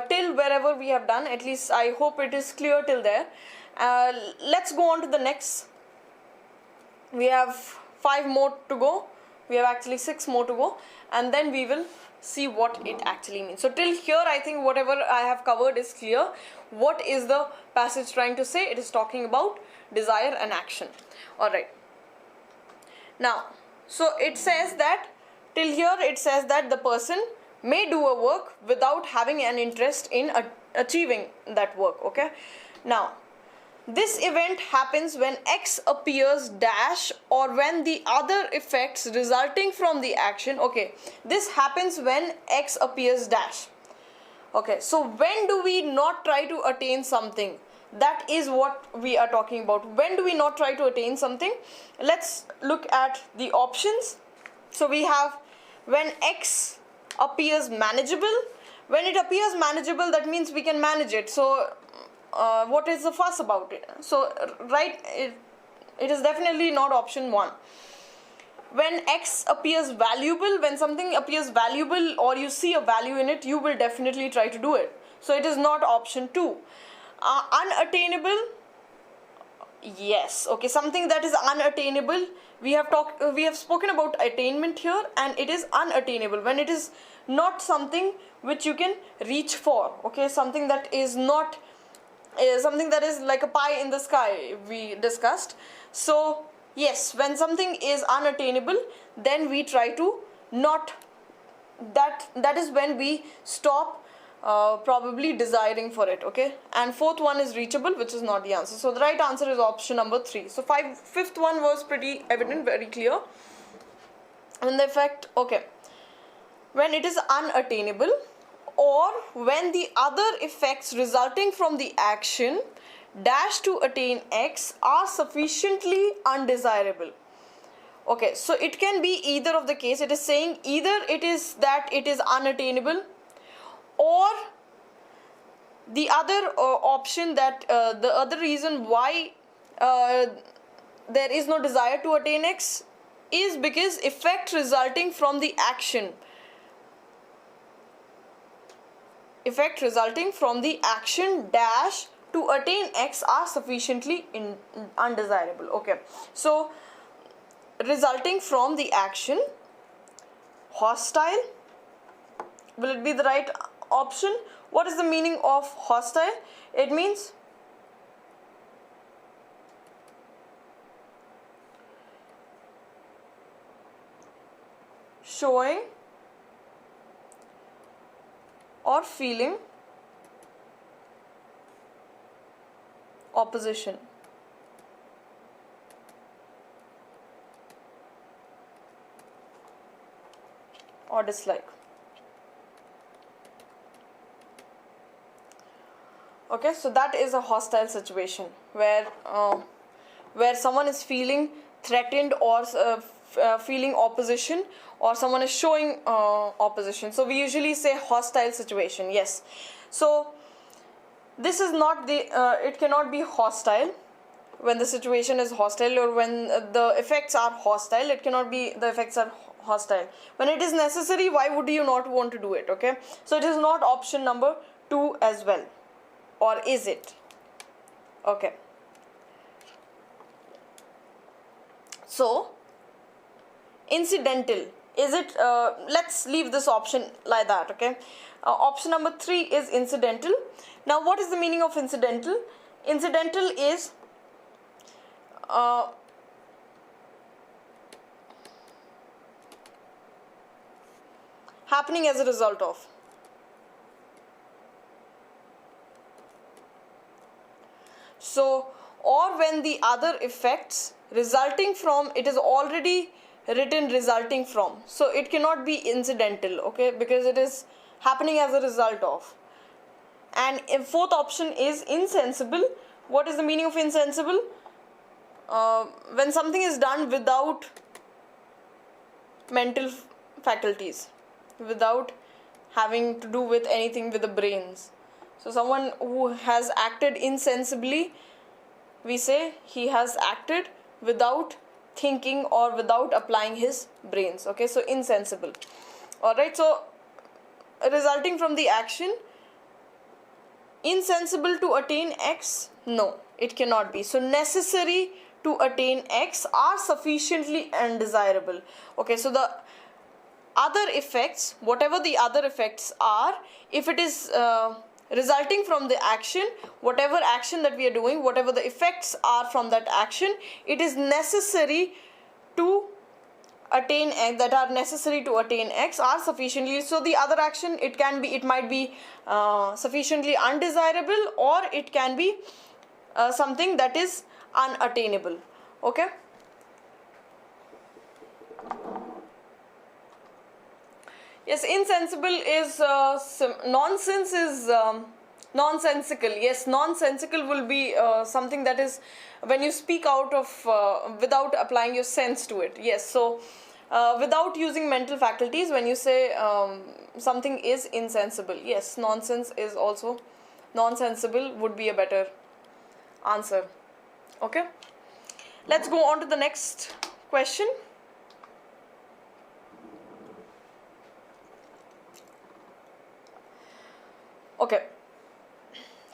till wherever we have done, at least I hope it is clear till there. Let's go on to the next. We have 5 more to go. We have actually 6 more to go, and then we will see what it actually means. So till here, I think whatever I have covered is clear. What is the passage trying to say? It is talking about desire and action. Alright. Now, so it says that, till here it says that the person may do a work without having an interest in achieving that work. Okay. Now, this event happens when X appears dash, or when the other effects resulting from the action. Okay, this happens when X appears dash. Okay, so when do we not try to attain something? That is what we are talking about. When do we not try to attain something? Let's look at the options. So we have when X appears manageable. When it appears manageable, that means we can manage it. So what is the fuss about it? So right, it is definitely not option 1. When X appears valuable, when something appears valuable or you see a value in it, you will definitely try to do it. So it is not option 2. Unattainable, yes. Okay, something that is unattainable. We have spoken about attainment here, and it is unattainable when it is not something which you can reach for. Okay, something that is not something that is like a pie in the sky, we discussed. So yes, when something is unattainable, then we try to not, that is when we stop probably desiring for it. Okay, and 4th one is reachable, which is not the answer. So the right answer is option number 3. So 5th one was pretty evident, very clear. And the effect, okay, when it is unattainable, or when the other effects resulting from the action dash to attain X are sufficiently undesirable. Okay, so it can be either of the case. It is saying either it is that it is unattainable, or The other option that the other reason why there is no desire to attain X is because effect resulting from the action dash to attain X are sufficiently undesirable. Okay, so resulting from the action, hostile, will it be the right option? What is the meaning of hostile? It means showing or feeling opposition. Or dislike. Okay, so that is a hostile situation where someone is feeling threatened or feeling opposition, or someone is showing opposition. So we usually say hostile situation. Yes. So this is not the it cannot be hostile when the situation is hostile, or when the effects are hostile. It cannot be the effects are hostile. When it is necessary, why would you not want to do it? Okay, so it is not option number 2 as well, or is it? Okay, so incidental, is it? Let's leave this option like that. Okay, option number 3 is incidental. Now what is the meaning of incidental? Incidental is happening as a result of. So, or when the other effects resulting from, it is already written resulting from, so it cannot be incidental, okay, because it is happening as a result of. And fourth option is insensible. What is the meaning of insensible? When something is done without mental faculties, without having to do with anything with the brains. So someone who has acted insensibly, we say he has acted without thinking or without applying his brains. Okay, so insensible. Alright, so resulting from the action, insensible to attain X? No, it cannot be. So necessary to attain X are sufficiently undesirable. Okay, so the other effects, whatever the other effects are, if it is resulting from the action, whatever action that we are doing, whatever the effects are from that action, it is necessary to attain X, that are necessary to attain X are sufficiently. So the other action, it might be sufficiently undesirable, or it can be something that is unattainable. Okay. Yes, insensible is nonsense is nonsensical. Yes, nonsensical will be something that is when you speak out of without applying your sense to it. Yes, so without using mental faculties, when you say something is insensible, yes, nonsense is also nonsensible would be a better answer. Okay, let's go on to the next question. Okay,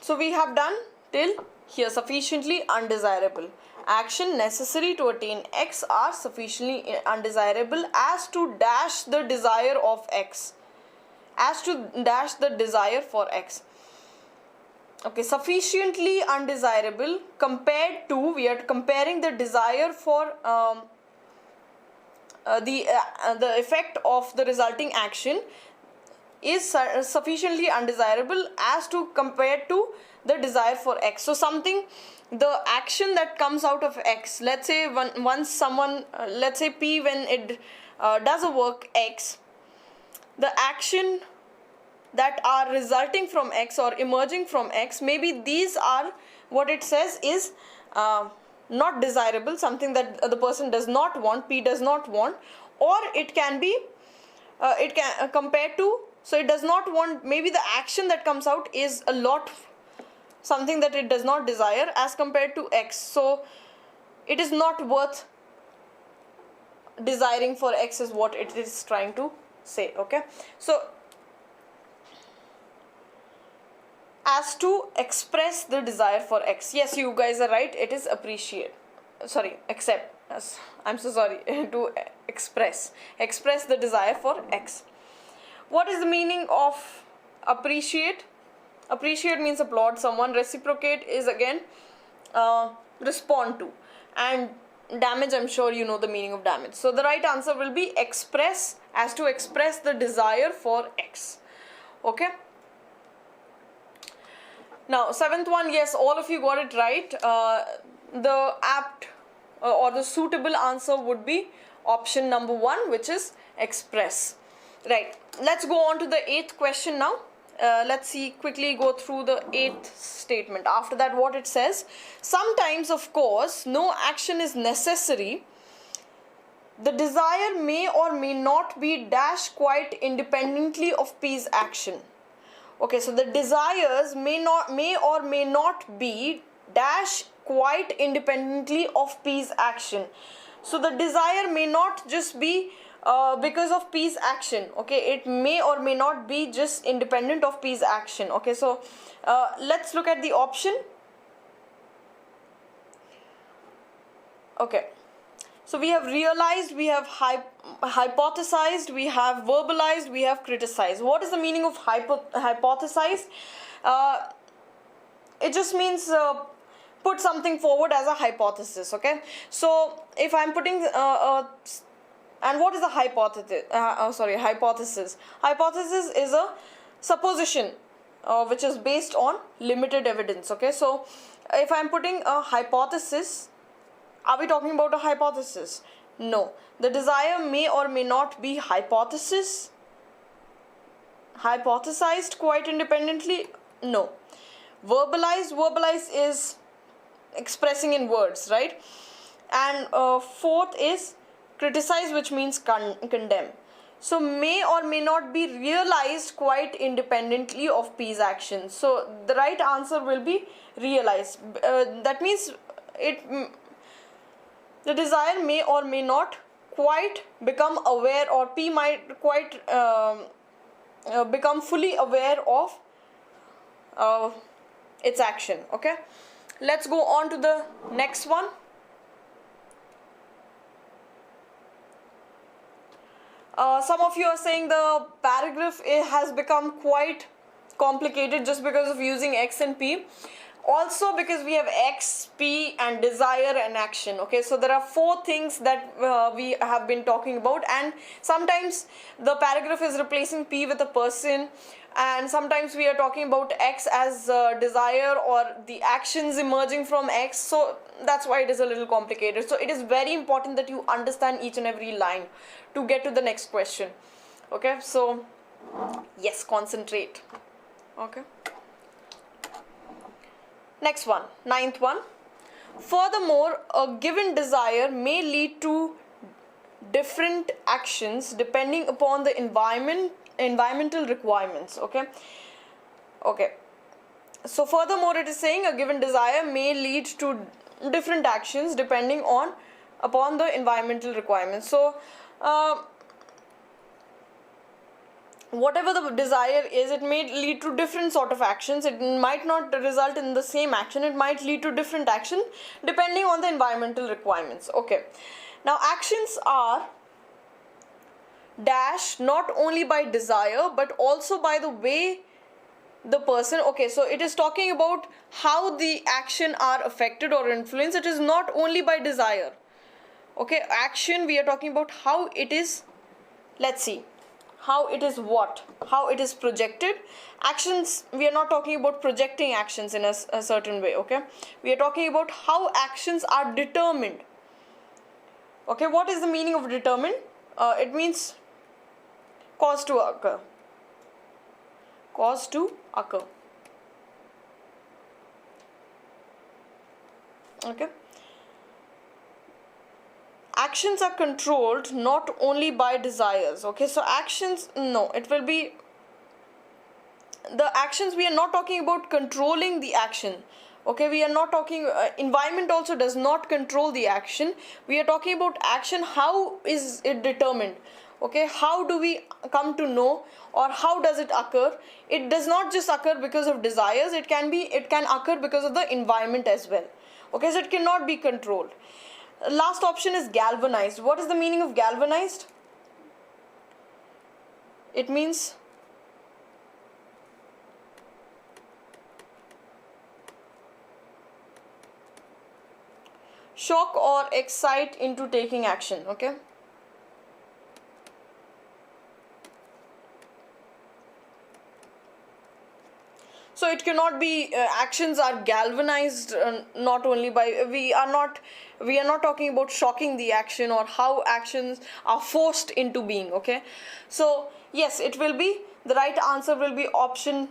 so we have done till here. Sufficiently undesirable. Action necessary to attain X are sufficiently undesirable as to dash the desire of X. As to dash the desire for X. Okay, sufficiently undesirable compared to, we are comparing the desire for the effect of the resulting action is sufficiently undesirable as to compared to the desire for X. So something, the action that comes out of X, let's say once someone, let's say P, when it does a work X, the action that are resulting from X or emerging from X, maybe these are what it says is not desirable, something that the person does not want, P does not want, or it can be compared to So it does not want, maybe the action that comes out is a lot something that it does not desire as compared to X. So it is not worth desiring for X is what it is trying to say. Okay, so as to express the desire for X. Yes, you guys are right. It is appreciate. Sorry, accept. Yes, I'm so sorry. To express the desire for X. What is the meaning of appreciate? Appreciate means applaud someone. Reciprocate is again respond to. And damage, I'm sure you know the meaning of damage. So the right answer will be express, as to express the desire for X. Okay. Now, seventh one, yes, all of you got it right. The apt or the suitable answer would be option number 1, which is express. Right. Let's go on to the 8th question now. Let's quickly go through the 8th statement. After that, what it says: sometimes, of course, no action is necessary. The desire may or may not be dash quite independently of P's action. Okay, so the desires may or may not be dash quite independently of P's action. So the desire may not just be because of P's action. Okay, it may or may not be just independent of P's action. Okay, so let's look at the option. Okay, so we have realized, we have hypothesized, we have verbalized, we have criticized. What is the meaning of hypothesized? It just means put something forward as a hypothesis. Okay, so if I'm putting and what is a hypothesis? Hypothesis. Hypothesis is a supposition which is based on limited evidence. Okay, so if I'm putting a hypothesis, are we talking about a hypothesis? No. The desire may or may not be hypothesized quite independently. No. Verbalized is expressing in words, right? And fourth is criticize, which means condemn. So may or may not be realized quite independently of P's actions. So the right answer will be realized. That means the desire may or may not quite become aware, or P might quite become fully aware of its action. Okay, let's go on to the next one. Some of you are saying the paragraph has become quite complicated just because of using X and P. Also because we have X, P and desire and action. Okay, so there are 4 things that we have been talking about, and sometimes the paragraph is replacing P with a person, and sometimes we are talking about X as desire or the actions emerging from X. So that's why it is a little complicated. So it is very important that you understand each and every line to get to the next question. Okay, so yes, concentrate. Okay. Next one, 9th one. Furthermore, a given desire may lead to different actions depending upon the environmental requirements. Okay. So furthermore, it is saying a given desire may lead to different actions depending upon the environmental requirements. So whatever the desire is, it may lead to different sort of actions. It might not result in the same action. It might lead to different action depending on the environmental requirements. Okay. Now actions are dash not only by desire but also by the way the person. Okay, so it is talking about how the action are affected or influenced. It is not only by desire. Okay, action, we are talking about how it is. Let's see. How it is how it is projected. Actions, we are not talking about projecting actions in a certain way. Okay, we are talking about how actions are determined. Okay, what is the meaning of determined? It means cause to occur. Okay, actions are controlled not only by desires. Okay, so actions, no, it will be the actions, we are not talking about controlling the action. Okay, we are not talking, environment also does not control the action. We are talking about action, how is it determined? Okay, how do we come to know, or how does it occur? It does not just occur because of desires, it can occur because of the environment as well. Okay, so it cannot be controlled. Last option is galvanized. What is the meaning of galvanized? It means shock or excite into taking action. Okay, so it cannot be, actions are galvanized, not only by, we are not talking about shocking the action or how actions are forced into being. Okay, so yes, it will be, the right answer will be option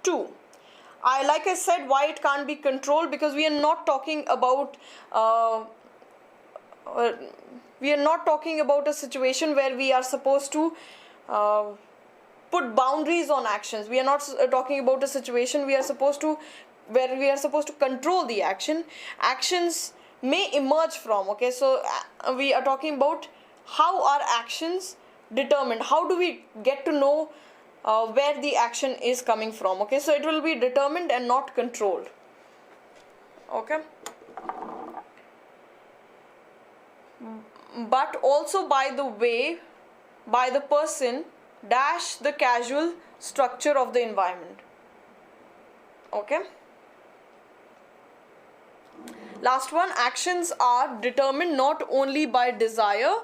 2. Like I said, why it can't be controlled, because we are not talking about a situation where we are supposed to put boundaries on actions. We are not talking about a situation where we are supposed to control the action. Actions may emerge from. Okay, so we are talking about how are actions determined, how do we get to know where the action is coming from. Okay, so it will be determined and not controlled. Okay, but also by the person dash the causal structure of the environment. Okay, last one, actions are determined not only by desire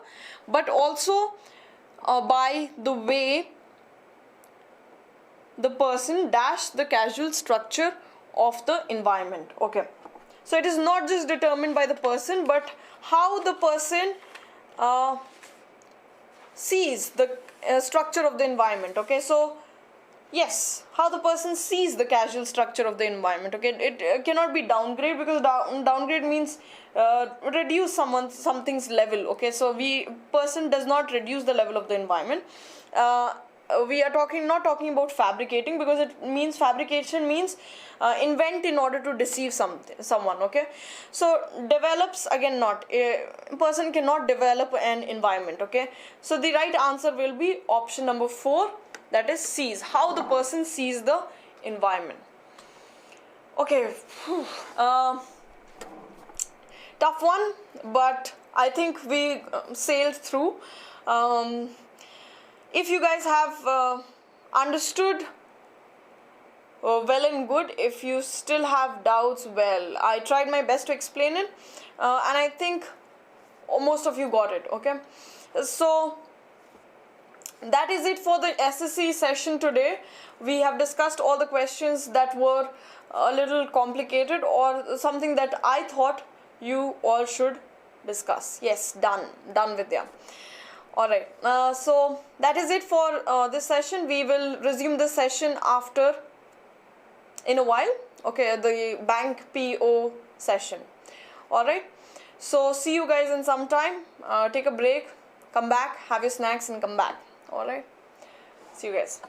but also by the way the person dash the causal structure of the environment. Okay, so it is not just determined by the person, but how the person sees the structure of the environment. Okay, so yes, how the person sees the causal structure of the environment. Okay, it cannot be downgrade, because downgrade means reduce something's level. Okay, so person does not reduce the level of the environment. We are not talking about fabricating, because fabrication means invent in order to deceive someone. Okay, so develops, again, not a person cannot develop an environment. Okay, so the right answer will be option number 4, that is sees, how the person sees the environment. Okay, tough one, but I think we sailed through. If you guys have understood, well and good. If you still have doubts, well, I tried my best to explain it, and I think most of you got it. Okay, so that is it for the SSC session today. We have discussed all the questions that were a little complicated, or something that I thought you all should discuss. Yes, done with them. Alright, so that is it for this session. We will resume this session in a while. Okay, the bank PO session. Alright, so see you guys in some time. Take a break, come back, have your snacks and come back. Alright, see you guys.